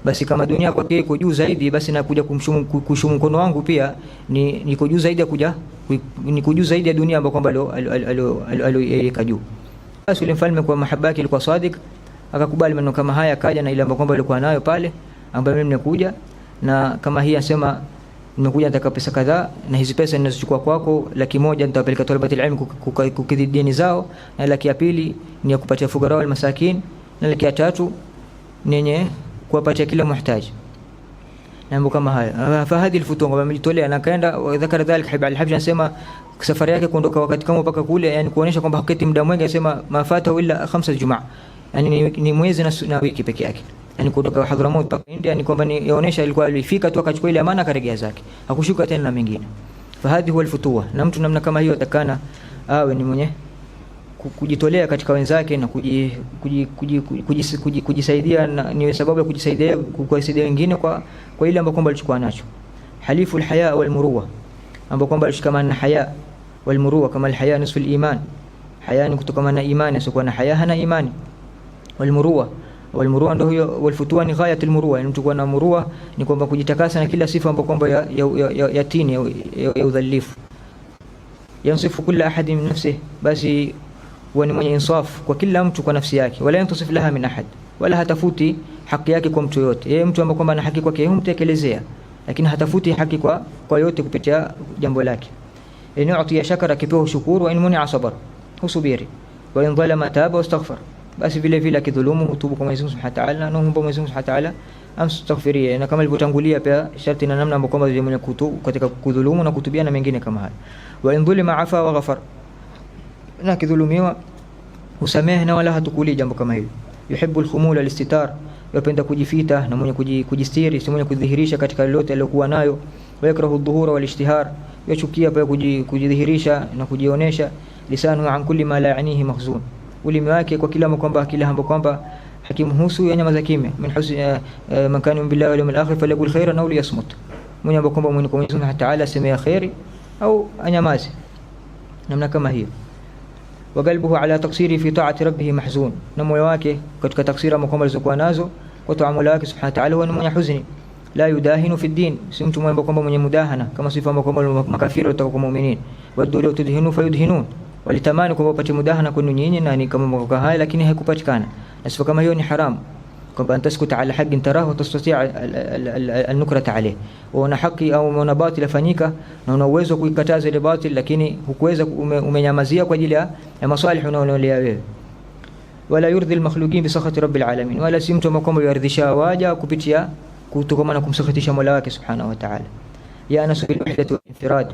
basi kama dunia kwake iko juu zaidi, basi nakuja kushumu mkono wangu pia niko juu zaidi ya niko juu zaidi ya dunia ambayo kwamba aliweka juu. Basi yule mfalme kwa mahaba yake alikuwa sadik, akakubali maneno kama haya, akaja na ile ambayo kwamba alikuwa nayo pale, ambayo mimi nimekuja na kama hii, anasema nimekuja nataka pesa kadhaa, na hizi pesa ninazochukua kwako 100,000 nitapeleka talabatul ilm kukidhi dini zao, na 200,000 ni ya kupatia fukara wal masakin, na 300,000 nenye kuwapatia kila muhtaji. Mambo kama haya. Fahadi alfutunga wamejitolea na kaenda, wadhakara dhalika Habib al-Habshi anasema safari yake kuondoka wakati kama mpaka kule, yani kuonesha kwamba hakati muda mwingi, anasema mafata illa 5 jumaa, yani ni mwezi na wiki peke yake, yani kutoka Hadramaut mpaka India, ni kwamba ni yaonesha ilikuwa alifika tu akachukua ile amana akarejea zake, hakushuka tena na mengine. Fahadi huwa alfutuwa, na mtu namna kama hiyo atakana awe ni mwenye kujitolea katika wenzake na kujisaidia, na ni sababu ya kujisaidia kuwasaidia wengine kwa ile ambayo kwamba alichukua nacho. Halifu alhaya wal murwa, ambapo kwamba alishikamana na haya wal murwa, kama alhaya nisfu aliman, haya ni kutokana na imani, sio na haya hana imani. Wal murwa ndio hiyo, wal futwa ni ghayat al murwa, yani mtu kuwa na murwa ni kwamba kujitakasa na kila sifa ambayo kwamba ya tini ya udhalifu. Yansifu kila ahadi min nafsihi, basi huwa ni mwenye insaf kwa kila mtu kwa nafsi yake, wala yantasif laha min ahad, wala hatafuti haki yake kwa mtu yote. Yeye mtu ambaye kwamba ana haki kwake humtekelezea, lakini hatafuti haki kwa yote kupitia jambo lake. Yu'ti shakara, kipewa shukuru, wa in muni'a sabar, husubiri, wa in dhalama taba wastaghfar, basi vile vile akidhulumu hutubu kwa Mwenyezi Mungu Subhanahu wa Ta'ala, na huomba Mwenyezi Mungu Subhanahu wa Ta'ala amstaghfirie. Na kama ilivyotangulia pia sharti na namna ambayo kwamba mwenye kutubu katika kudhulumu na kutubia na mengine kama haya. Wa in dhulima afa wa ghafar, na kidhulumiwa usamehe na wala hatukuli jambo kama hili. Yuhibbu al-khumul al-istitar, yapenda kujifita na mwenye kujistiri, si mwenye kudhihirisha katika lolote aliyokuwa nayo. Wa yakrahu adh-dhuhura wal-ishtihar, yachukia pia kujidhihirisha na kujionesha. Lisanu an kulli ma la ya'nihi makhzun, ulimi wake kwa kila kwamba kila ambapo kwamba hakimhusu yanyamaza kimya. Min husni man kana billahi wal yawmil akhir falyaqul khairan aw liyasmut, mwenye ambapo kwamba mwenye Mwenyezi Mungu Ta'ala semea khairi au anyamaze, namna kama hiyo. وقلبه على تقصيره في طاعة ربه محزون, na moyo wake katika taksira mkombo alizokuwa nazo kwa taamula yake Subhanahu wa Ta'ala, huwa ni mwenye huzuni. La yudahinu fi din, si mtu kwamba mwenye mudahana kama sifa kwamba makafiri watakuwa muuminin. Wadulu tudhinu fayudhinun, walitamani kwamba upate mudahana kwenu nyinyi na ni kama mkoka haya, lakini haikupatikana. Na sifa kama hiyo ni haram, kwamba antaskuta ala haqqin tarahu tastati' an-nukrata alayh, una haki au una batil afanyika na una uwezo kuikataza ile batil, lakini hukuweza, umenyamazia kwa ajili ya masalih unaoonelea wewe. Wala yurdhi al-makhluqin bi sakhati rabbil alamin, wala si mtu mkombo yardhisha waja kupitia kutokana na kumsakhitisha Mola wake Subhanahu wa Ta'ala. Ya nasu bil wahdati wal infirad,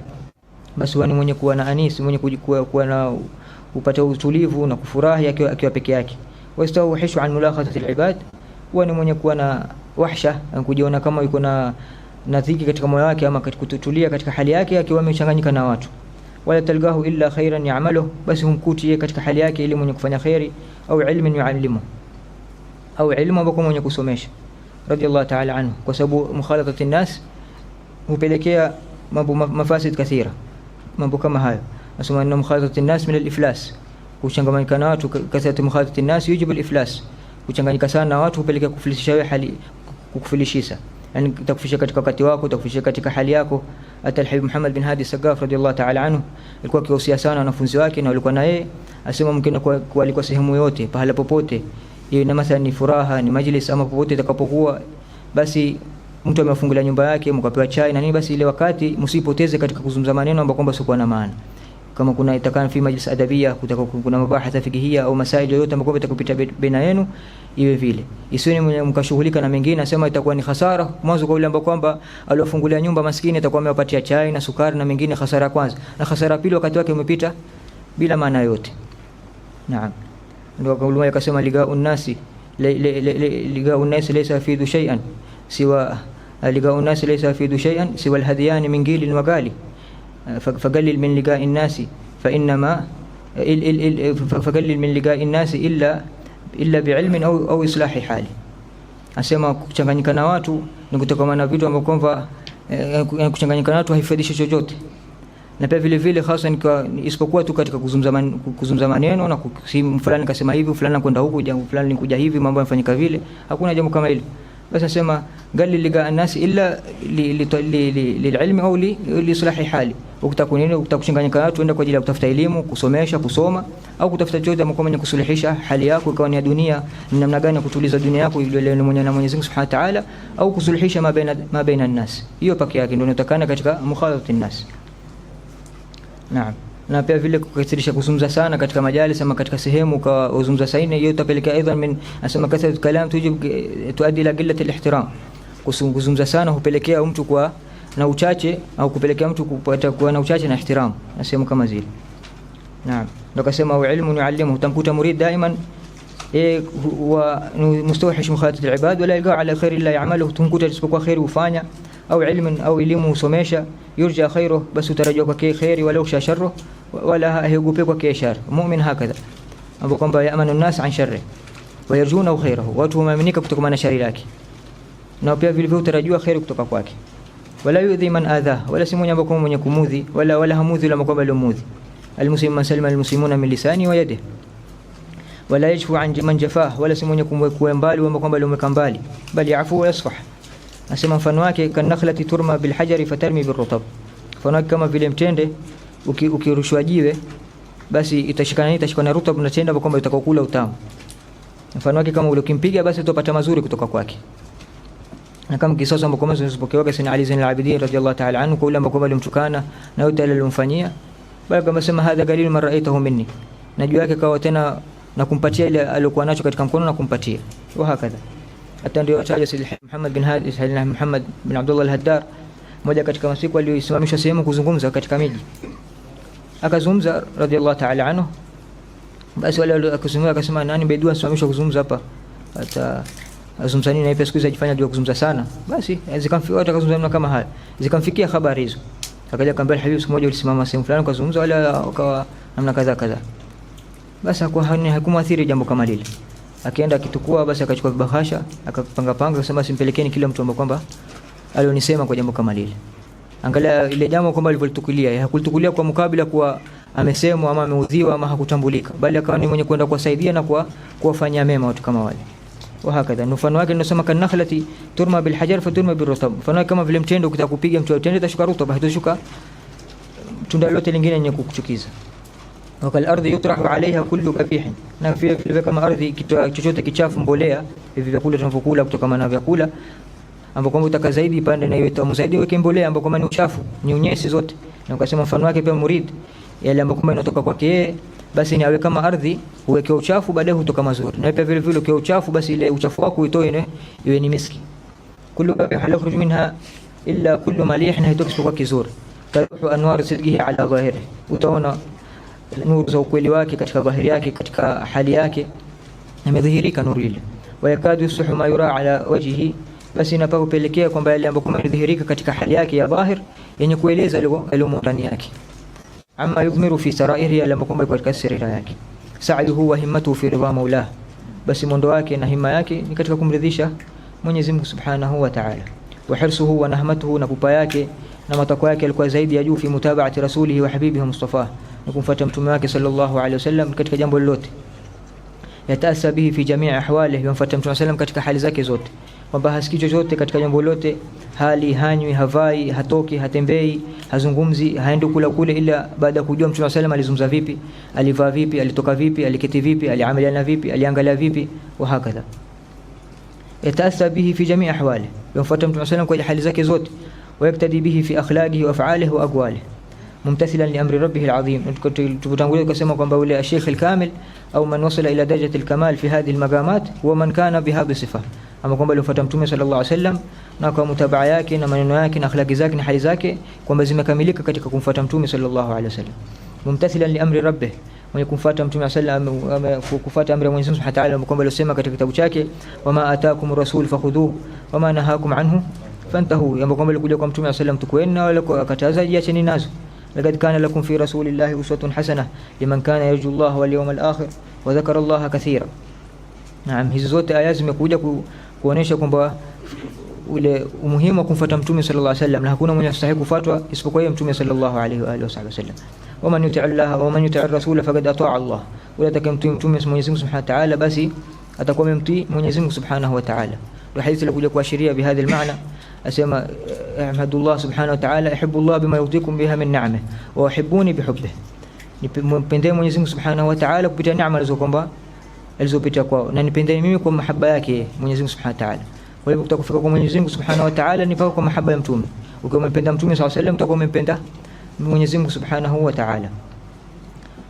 basi wani mwenye kuwa na anis, mwenye kuwa na upata utulivu na kufurahi akiwa peke yake. Wastawhishu an mulaqatati al-ibad, wani mwenye kuwa na wahsha, kujiona kama yuko na dhiki katika moyo wake ama katika kutulia katika hali yake akiwa amechanganyika na watu. Wala talgahu illa khairan ya'malu, basi humkuti katika hali yake ili mwenye kufanya khairi, au ilmin yu'allimu, au ilmu ambako mwenye kusomesha. Radiyallahu ta'ala anhu, kwa sababu mukhalatati an-nas hupelekea mambo mafasid kathira. Mambo kama hayo nasema inna mukhalatati an-nas min al-iflas, kuchanganyika na watu, kasati mukhalatati an-nas yujibu al-iflas, kuchanganyika sana na watu hupelekea kufilisha wewe, hali kukufilishisha, yani utakufisha katika wakati wako, utakufisha katika hali yako. Hata al-Habib Muhammad bin Hadi Sagaf radiyallahu ta'ala anhu alikuwa akihusia sana wanafunzi wake na walikuwa na yeye, asema mkina kwa alikuwa sehemu yote, pahala popote, hiyo na mathalan ni furaha, ni majlis ama popote itakapokuwa, basi mtu amefungulia nyumba yake mkapewa chai na nini, basi ile wakati msipoteze katika kuzungumza maneno ambayo kwamba sio na maana. Kama kuna itakana fi majlis adabia, kuna mabahatha fikihia au masaili yoyote ambayo itakupita baina yenu, iwe vile. Isiwe ni mkashughulika na mengine, nasema itakuwa ni hasara mwanzo kwa yule ambaye kwamba aliofungulia nyumba maskini atakuwa amewapatia chai na sukari na mengine, hasara ya kwanza, na hasara pili wakati wake umepita bila maana yote. Naam, ndio kauluma yakasema ligau nasi laysa yafidu shay'an siwa ligau nasi laysa yafidu shay'an siwa alhadiyani min gili almagali فقلل من لقاء الناس فإنما فقلل من لقاء الناس إلا بعلم أو إصلاح حال. Asema kuchanganyika na watu ni kutokana na vitu ambavyo kwamba kuchanganyika na watu haifaidishi chochote, na pia vile vile hasa isipokuwa tu katika kuzungumza maneno na fulani kasema hivi, fulani kwenda huku, jambo fulani kuja hivi, mambo yanafanyika vile. Hakuna jambo kama hili. basi asema gali liga an-nas illa lililmi au li islahi hali. Ukitakushinganyika watu enda kwa ajili ya kutafuta elimu, kusomesha, kusoma au kutafuta chochote ambacho mwenye kusuluhisha hali yako ikawa ni ya dunia, ni namna gani kutuliza dunia yako ile mwenye na Mwenyezi Mungu Subhanahu wa Ta'ala, au kusuluhisha ma baina an-nas. Hiyo pekee yake ndio inatakana katika mukhalafati an-nas. Naam. Na pia vile kukathirisha kuzungumza sana katika majalis ama katika sehemu kwa kuzungumza sana, hiyo itapelekea aidha min asema kathratu kalam tuaddi ila qillati al-ihtiram. Kuzungumza sana hupelekea mtu kwa na uchache au kupelekea mtu kupata kuwa na uchache na ihtiram, nasema kama zile. Naam, ndio kasema wa ilmu yuallimu, tamkuta murid daiman huwa mustawhish mukhalat al-ibad wala yalqa ala khair illa ya'malu, tumkuta isipokuwa khair ufanya, au ilmu au elimu usomesha, yurja khairu, bas utarajua kwake khairi wala usha sharru wala hayogope kwake shar. Mu'min hakadha ambapo kwamba yaamanu an-nas an sharri wa yarjuna khairahu, watu huaminika kutokana na shari lake, na pia vile vile utarajua khairi kutoka kwake. Wala yudhi man adha, wala si mwenye ambako mwenye kumudhi, wala hamudhi la makwamba alomudhi. Almuslim man salima almuslimuna min lisani wa yadihi, wala yajfu an man jafah, wala si mwenye kumwekua mbali wamba kwamba alomweka mbali, bali afu wa yasfah. Asema mfano wake kanakhlati turma bil hajari fatarmi bil rutab, mfano wake kama vile mtende ukirushwa jiwe basi itashikana rutab na tenda kwamba itakokula utamu. Mfano wake kama ule ukimpiga basi utapata mazuri kutoka kwake. Na kama kisasa ambako mwanzo usipokewa sana Ali Zain al-Abidin radiyallahu ta'ala anhu, kwa ule ambako alimtukana na yote alilomfanyia, bali kama sema hadha galil man ra'aytahu minni, najua yake kawa tena na kumpatia ile aliyokuwa nacho katika mkono na kumpatia, wa hakadha. Hata ndio ataja Sayyid Muhammad bin Hadi Sayyid Muhammad bin Abdullah al-Haddar, mmoja katika masiku aliyosimamishwa sehemu kuzungumza katika miji, akazungumza radiyallahu ta'ala anhu. Basi wale akasema nani bedua simamishwa kuzungumza hapa, hata azungumza nini, na pia siku hizi ajifanya ndio kuzungumza sana. Basi zikamfikia watu akazungumza kama haya, zikamfikia habari hizo, akaja kaambia Habib, siku moja ulisimama sehemu fulani ukazungumza, wala ukawa namna kadha kadha. Basi hakumwathiri jambo kama lile, akaenda akitukua, basi akachukua bahasha akapanga akasema simpelekeni kila mtu ambaye kwamba alionisema kwa jambo kama lile. Angalia ile jambo kwamba alivyotukulia, hakulitukulia kwa mkabila kuwa amesemwa ama ameudhiwa ama hakutambulika, bali akawa ni mwenye kwenda kuwasaidia na kuwafanyia mema watu kama wale. Wa hakadha mfano wake tunasema kanakhlati turma bil hajar faturma bil rutab, mfano kama vile mtende ukitakupiga mtu utende tashuka rutab, haitoshuka tunda lote lingine lenye kukuchukiza. Wakal ardhi yutrahu alaiha kullu kabih, na vile kama ardhi kitu chochote kichafu, mbolea hivi vyakula tunavyokula kutokana na vyakula ambako kwamba utaka zaidi pande na hiyo tamu zaidi weke mbolea ambako kwamba ni uchafu, ni unyesi zote. Na ukasema mfano wake pia murid yale ambako kwamba inatoka kwake yeye, basi ni awe kama ardhi, uweke uchafu baadaye hutoka mazuri. Na pia vile vile ukiwa uchafu, basi ile uchafu wako uitoe iwe ni miski. Kullu hal yakhruj minha illa kullu malih, na hitoki kwa kizuri. Taruhu anwar sidqihi ala dhahiri, utaona nuru za ukweli wake katika dhahiri yake, katika hali yake imedhihirika nuru ile. Wa yakadu yusuhu ma yura ala wajhihi, basi inapopelekea kwamba yale ambayo yamedhihirika katika hali yake ya dhahir yenye kueleza yale ndani yake, amma yudhmiru fi sarairihi, yale ambayo kwamba katika siri yake. Sa'duhu wa himmatuhu fi ridha maulah, basi mondo wake na hima yake ni katika kumridhisha Mwenyezi Mungu Subhanahu wa Ta'ala. Wa hirsuhu wa nahmatuhu, na pupa yake na matakwa yake alikuwa zaidi ya juu fi mutaba'ati rasulihi wa habibihi Mustafa, na kumfuata mtume wake sallallahu alaihi wasallam katika jambo lolote. Yataasa bihi fi jami' ahwalihi, yamfuata mtume sallam katika hali zake zote, kwamba hasikii chochote katika jambo lolote, hali hanywi, havai, hatoki, hatembei, hazungumzi, haendi kula kule, ila baada ya kujua mtume sallam alizungumza vipi, alivaa vipi, alitoka vipi, aliketi vipi, aliamiliana vipi, aliangalia vipi, wa hakadha. Yataasa bihi fi jami' ahwalihi, yamfuata mtume sallam kwa hali zake zote. Wayaktadi bihi fi akhlaqihi wa af'alihi wa aqwalihi mumtathilan li amri rabbih alazim. Tutangulia kusema kwamba yule Sheikh al-Kamil au man wasala ila darajati al-kamal fi hadhihi al-maqamat huwa man kana bi hadhihi sifa, ama kwamba alifuata mtume sallallahu alaihi wasallam na kwa mutabaa yake na maneno yake na akhlaqi zake na hali zake kwamba zimekamilika katika kumfuata mtume sallallahu alaihi wasallam. Mumtathilan li amri rabbih, mwenye kumfuata mtume sallallahu alaihi wasallam, kufuata amri ya Mwenyezi Mungu Subhanahu wa Ta'ala, kwamba alisema katika kitabu chake wama ataakum rasul fakhudhuhu wama nahakum anhu fantahu, kwamba alikuja kwa mtume sallallahu alaihi wasallam tukueni na wala akataza jiacheni nazo. لقد كان لكم في رسول الله أسوة حسنة لمن كان يرجو الله واليوم الآخر وذكر الله كثيرا. نعم, hizo zote aya zimekuja kuonesha kwamba ule umuhimu wa kumfuata mtume sallallahu alaihi wasallam, na hakuna mwenye astahili kufuatwa isipokuwa yeye mtume sallallahu alaihi wa alihi wasallam. Wa man yuti Allah wa man yuti ar-rasul faqad ata'a Allah, wala takamtu mtume Mwenyezi Mungu Subhanahu wa Ta'ala, basi atakuwa mtii Mwenyezi Mungu Subhanahu wa Ta'ala. hadithi ilikuja kuashiria bihadhi almaana, asema ahmadullah subhanahu wa ta'ala, yuhibbullah bima yutikum biha min ni'amihi wa yuhibbuni bihubbihi, nipende Mwenyezi Mungu subhanahu wa ta'ala kupitia neema alizopita kwao, na nipende mimi kwa mahaba yake Mwenyezi Mungu subhanahu wa ta'ala. Kwa hivyo utakufika kwa Mwenyezi Mungu subhanahu wa ta'ala ni kwa mahaba ya mtume. Ukiwa umempenda mtume sallallahu alayhi wasallam utakuwa umempenda Mwenyezi Mungu subhanahu wa ta'ala.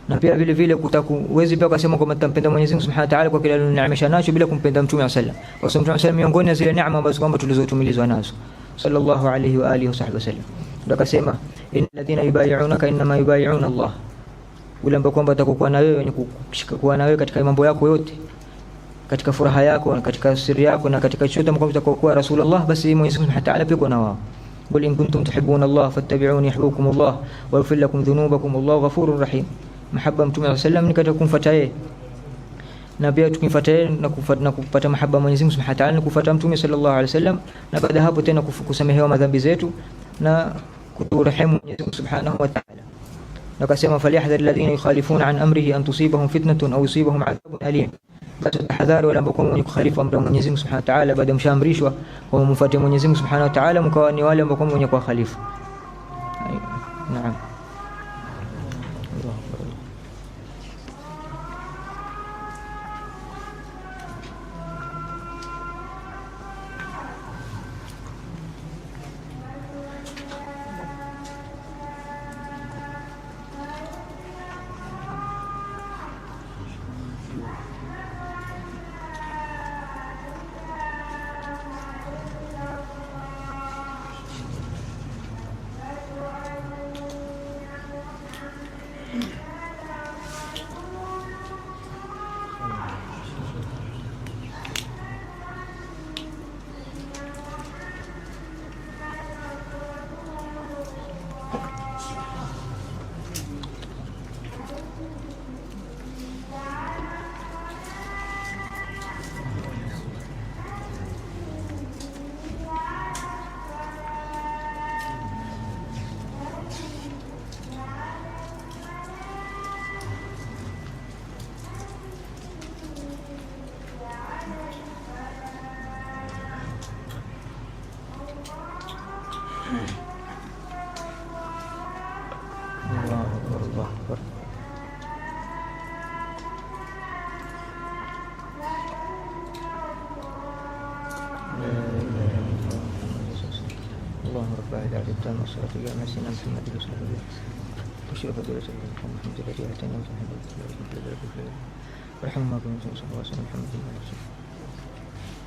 Na pia vile vile uwezi pia kusema kwamba utampenda Mwenyezi Mungu subhanahu wa ta'ala kwa kile alineemesha nacho bila kumpenda mtume sallallahu alayhi wasallam. Kwa sababu mtume sallallahu miongoni mwa zile neema ambazo kwamba tulizotumilizwa nazo sallallahu alayhi wa alihi wasallam, ndio akasema innal ladhina yubay'unaka inma yubay'una Allah, ule ambao kwamba atakokuwa na wewe ni kushika kuwa na wewe katika mambo yako yote, katika furaha yako na katika siri yako na katika chochote ambacho utakokuwa Rasulullah, basi Mwenyezi Mungu Subhanahu wa Ta'ala pia na wao. Qul in kuntum tuhibbuna Allah fattabi'uni yuhibbukum Allah wa yaghfir lakum dhunubakum wallahu ghafurur rahim. Mahabba mtume sallallahu alayhi wasallam ni katika kumfuata yeye, na pia tukimfuata yeye na kupata mahabba Mwenyezi Mungu Subhanahu wa Ta'ala ni kufuata mtume sallallahu alayhi wasallam, na baada hapo tena kusamehewa madhambi zetu na kuturehemu Mwenyezi Mungu Subhanahu wa Ta'ala. Nakasema falyahdhar alladhina yukhalifuna an amrihi an tusibahum fitnatun aw yusibahum adhabun alim, basi tahadhari wale ambao wenye kukhalifu amri Mwenyezi Mungu Subhanahu wa Ta'ala baada mshaamrishwa kwa mfuate Mwenyezi Mungu Subhanahu wa Ta'ala, mkawa ni wale ambao wenye kukhalifu. Naam. اللهم رب العالمين التام والصلاة والسلام على سيدنا محمد صلى الله عليه وسلم وشرف دولة محمد الذي أتانا ورحمه الله صلى الله عليه وسلم محمد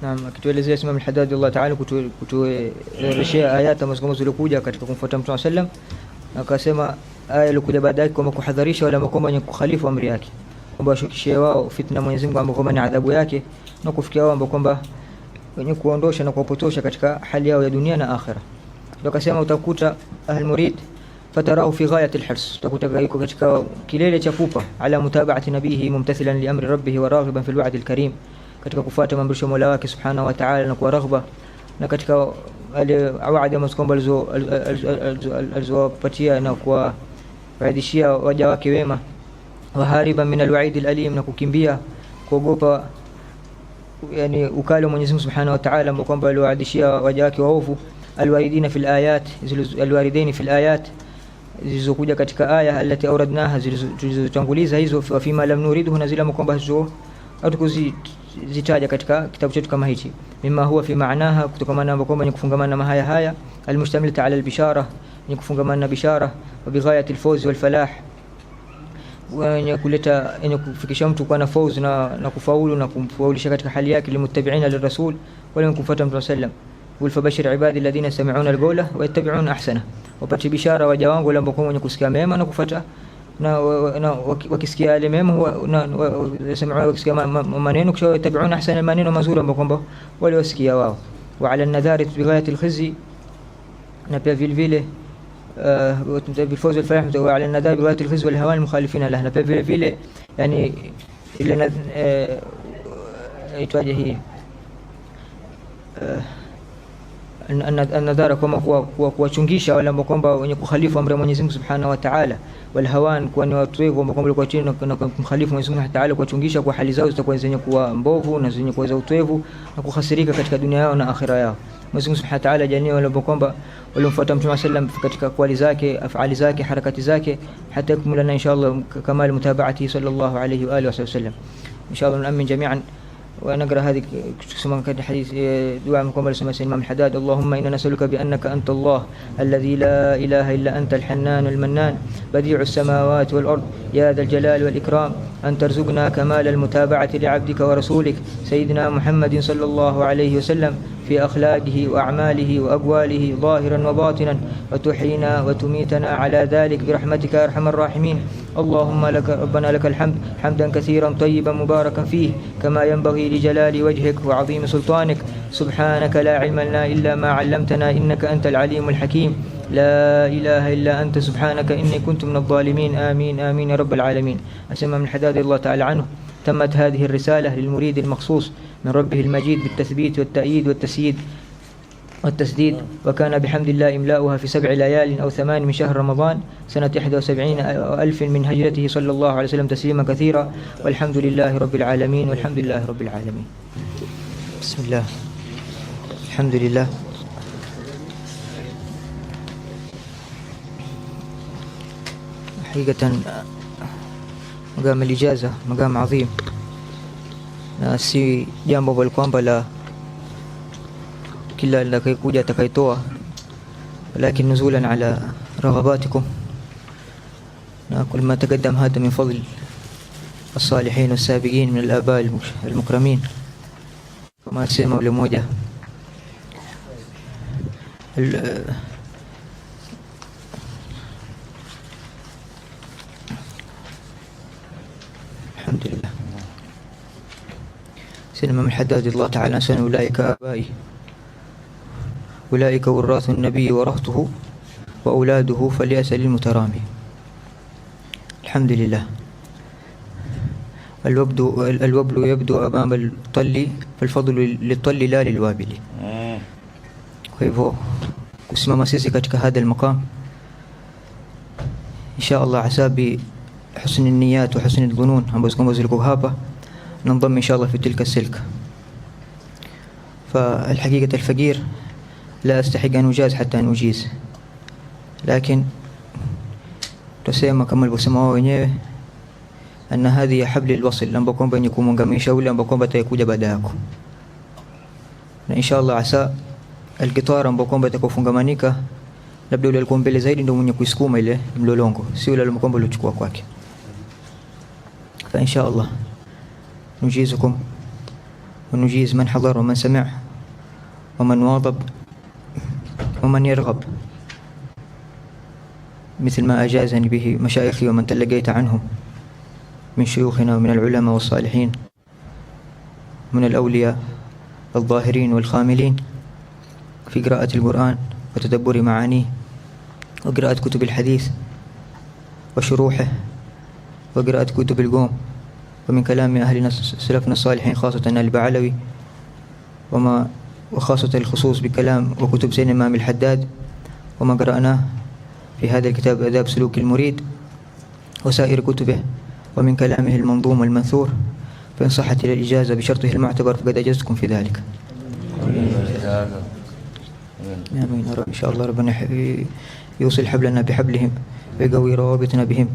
Naam, akituelezea Imam al-Haddad Allah Ta'ala kutuelezea aya ambazo zilikuja katika kumfuata Mtume sallam, akasema aya ilikuja baadaye kwamba kuhadharisha wale ambao wenye kukhalifu amri yake, kwamba washukishie wao fitna Mwenyezi Mungu ambao ni adhabu yake, na kufikia wao ambao kwamba wenye kuondosha na kuwapotosha katika hali yao ya dunia na akhera. Ndio akasema utakuta al-murid fatarahu fi ghayati al-hirs, utakuta yuko katika kilele cha pupa, ala mutaba'ati nabihi mumtathilan li amri rabbih wa raghiban fil wa'd al-karim, katika kufuata maamrisho Mola wake Subhanahu wa Ta'ala na kuwa raghba na katika wale awadi ambazo alizowapatia na kuwaadhishia waja wake wema, wa hariban min al-wa'id al-alim, na kukimbia kuogopa yani ukali wa Mwenyezi Mungu Subhanahu wa Ta'ala ambao kwamba aliwaadhishia waja wake waovu, alwaridina fil ayat, alwaridaini fil ayat zilizokuja katika aya alati auradnaha, zilizotanguliza hizo, wa fima lam nuridu, na zile kwamba hizo hatukuzitaja katika kitabu chetu kama hichi, mimma huwa fi maanaha, kutokana na kwamba ni kufungamana na haya almustamilata ala albishara, ni kufungamana na bishara, wa bighayati alfawz wal falah, wenye kuleta yenye kufikisha mtu kwa na fawz na kufaulu na kumfaulisha katika hali yake, limuttabi'ina lirrasul, wala kumfuata Mtume sallam. Walfabashir ibadi alladhina yastami'una alqawla wa yattabi'una ahsana, wapati bishara waja wangu wale ambao wenye kusikia mema na kufuata na wakisikia yale mema na yasma'u wakisikia maneno kisha yattabi'una ahsana, maneno mazuri ambao kwamba wale wasikia wao. Wa ala an-nadhari bighayati al-khizy, na pia vile vile بالفوز والفلاح وعلى النداء بغاية الخزي والهوان المخالفين له، na pia vile vile yani ile itwaje hii an-nadhara kwa kuwachungisha wale ambao kwamba wenye kukhalifu amri ya Mwenyezi Mungu Subhanahu wa Ta'ala, wal hawan kwa ni watu wengi ambao kwamba kwa chini na kumkhalifu Mwenyezi Mungu Ta'ala, kuwachungisha kwa hali zao zitakuwa zenye kuwa mbovu na zenye kuwa za utwevu na kukhasirika katika dunia yao na akhira yao. Mwenyezi Mungu Subhanahu wa Ta'ala jalie wale ambao kwamba walimfuata Mtume sallam katika kwali zake, afali zake, harakati zake, hata yakmulana inshallah kamal mutabaati sallallahu alayhi wa alihi wasallam. Inshallah naamin jami'an ونقرأ هذه كما كان حديث دعاء مقام رسول الله الإمام الحداد: اللهم إنا نسألك بأنك أنت الله الذي لا إله إلا أنت الحنان المنان بديع السماوات والأرض يا ذا الجلال والإكرام أن ترزقنا كمال المتابعة لعبدك ورسولك سيدنا محمد صلى الله عليه وسلم في أخلاقه وأعماله وأقواله ظاهرا وباطنا، وتحيينا وتميتنا على ذلك برحمتك يا أرحم الراحمين. اللهم لك ربنا لك الحمد حمدا كثيرا طيبا مباركا فيه كما ينبغي لجلال وجهك وعظيم سلطانك. سبحانك لا علم لنا إلا ما علمتنا إنك أنت العليم الحكيم. لا إله إلا أنت سبحانك إني كنت من الظالمين. آمين آمين يا رب العالمين. أسمى من حداد الله تعالى عنه تمت هذه الرسالة للمريد المخصوص من ربه المجيد بالتثبيت والتأييد والتسديد، وكان بحمد الله إملاؤها في 7 ليال أو 8 من شهر رمضان سنة 71,000 من هجرته صلى الله عليه وسلم تسليما كثيرا، والحمد لله رب العالمين والحمد لله رب العالمين. بسم الله الحمد لله. حقيقة مقام الإجازة مقام عظيم na si jambo ambalo kwamba la kila atakayekuja atakayetoa, lakini nuzulan ala raghabatikum na kul ma taqaddam hada min fadl الصالحين والسابقين من الآباء المكرمين كما سمع لموجة الحمد لله. سيدنا من حداد الله تعالى سنة أولئك آبائي أولئك وراث النبي ورثته وأولاده فليسأل المترامي. الحمد لله. الوبل يبدو أمام الطل فالفضل للطل لا للوابل. Kwa hivyo kusimama sisi katika هذا المقام إن شاء الله عسابي حسن النيات وحسن الظنون ambazo kwamba zilikuwa hapa ننضم إن شاء الله في تلك السلك. فالحقيقة الفقير لا أستحق أن أجاز حتى أن أجيز، لكن تسمى كما البسماء wenyewe أن هذه حبل الوصل ambao kwamba ni kumungamisha ule ambao kwamba atakuja baada yako, na insha Allah asa alkitar ambao kwamba atakofungamanika labda ule alikuwa mbele zaidi ndio mwenye kuisukuma ile mlolongo, si ule ambao kwamba alichukua kwake. Fa insha Allah نجيزكم ونجيز من حضر ومن سمع ومن واظب ومن يرغب مثل ما أجازني به مشايخي ومن تلقيت عنهم من شيوخنا ومن العلماء والصالحين من الأولياء الظاهرين والخاملين في قراءة القرآن وتدبر معانيه وقراءة كتب الحديث وشروحه وقراءة كتب القوم ومن كلام أهلنا سلفنا الصالحين خاصة البعلوي وخاصة الخصوص بكلام وكتب سيدنا الإمام الحداد وما قرأناه في هذا الكتاب آداب سلوك المريد وسائر كتبه ومن كلامه المنظوم والمنثور، فإن صحت إلى الإجازة بشرطه المعتبر فقد أجزتكم في ذلك. آمين يا رب. إن شاء الله ربنا يوصل حبلنا بحبلهم ويقوي روابطنا بهم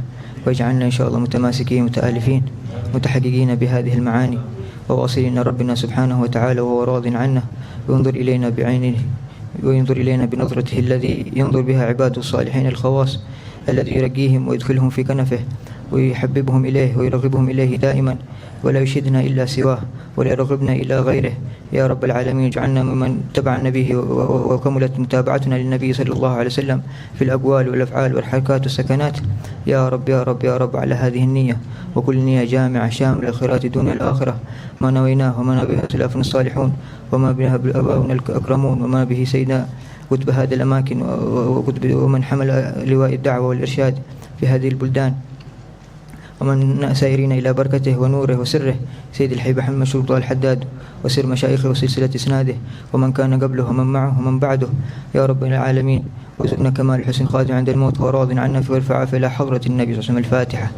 ويجعلنا إن شاء الله متماسكين متآلفين متحققين بهذه المعاني وواصلين ربنا سبحانه وتعالى وهو راض عنا وينظر إلينا بعينه وينظر إلينا بنظرته الذي ينظر بها عباده الصالحين الخواص الذي يرقيهم ويدخلهم في كنفه ويحببهم إليه ويرغبهم إليه دائما ولا يشهدنا إلا سواه ولا يرغبنا إلا غيره. يا رب العالمين اجعلنا ممن تبع النبي وكملت متابعتنا للنبي صلى الله عليه وسلم في الأقوال والأفعال والحركات والسكنات. يا رب يا رب يا رب على هذه النية وكل نية جامعة شاملة الخيرات الدنيا الآخرة ما نويناه وما نويها سلفنا الصالحون وما بها أباؤنا الأكرمون وما به سيدنا كتب هذه الأماكن ومن حمل لواء الدعوة والإرشاد في هذه البلدان ومن سائرين إلى بركته ونوره وسره سيد الحبيب محمد شرطة الحداد وسر مشايخه وسلسلة إسناده ومن كان قبله ومن معه ومن بعده يا رب العالمين. وارزقنا كمال الحسن خاتم عند الموت وراض عنا في والفعافى إلى حضرة النبي صلى الله عليه وسلم. الفاتحة.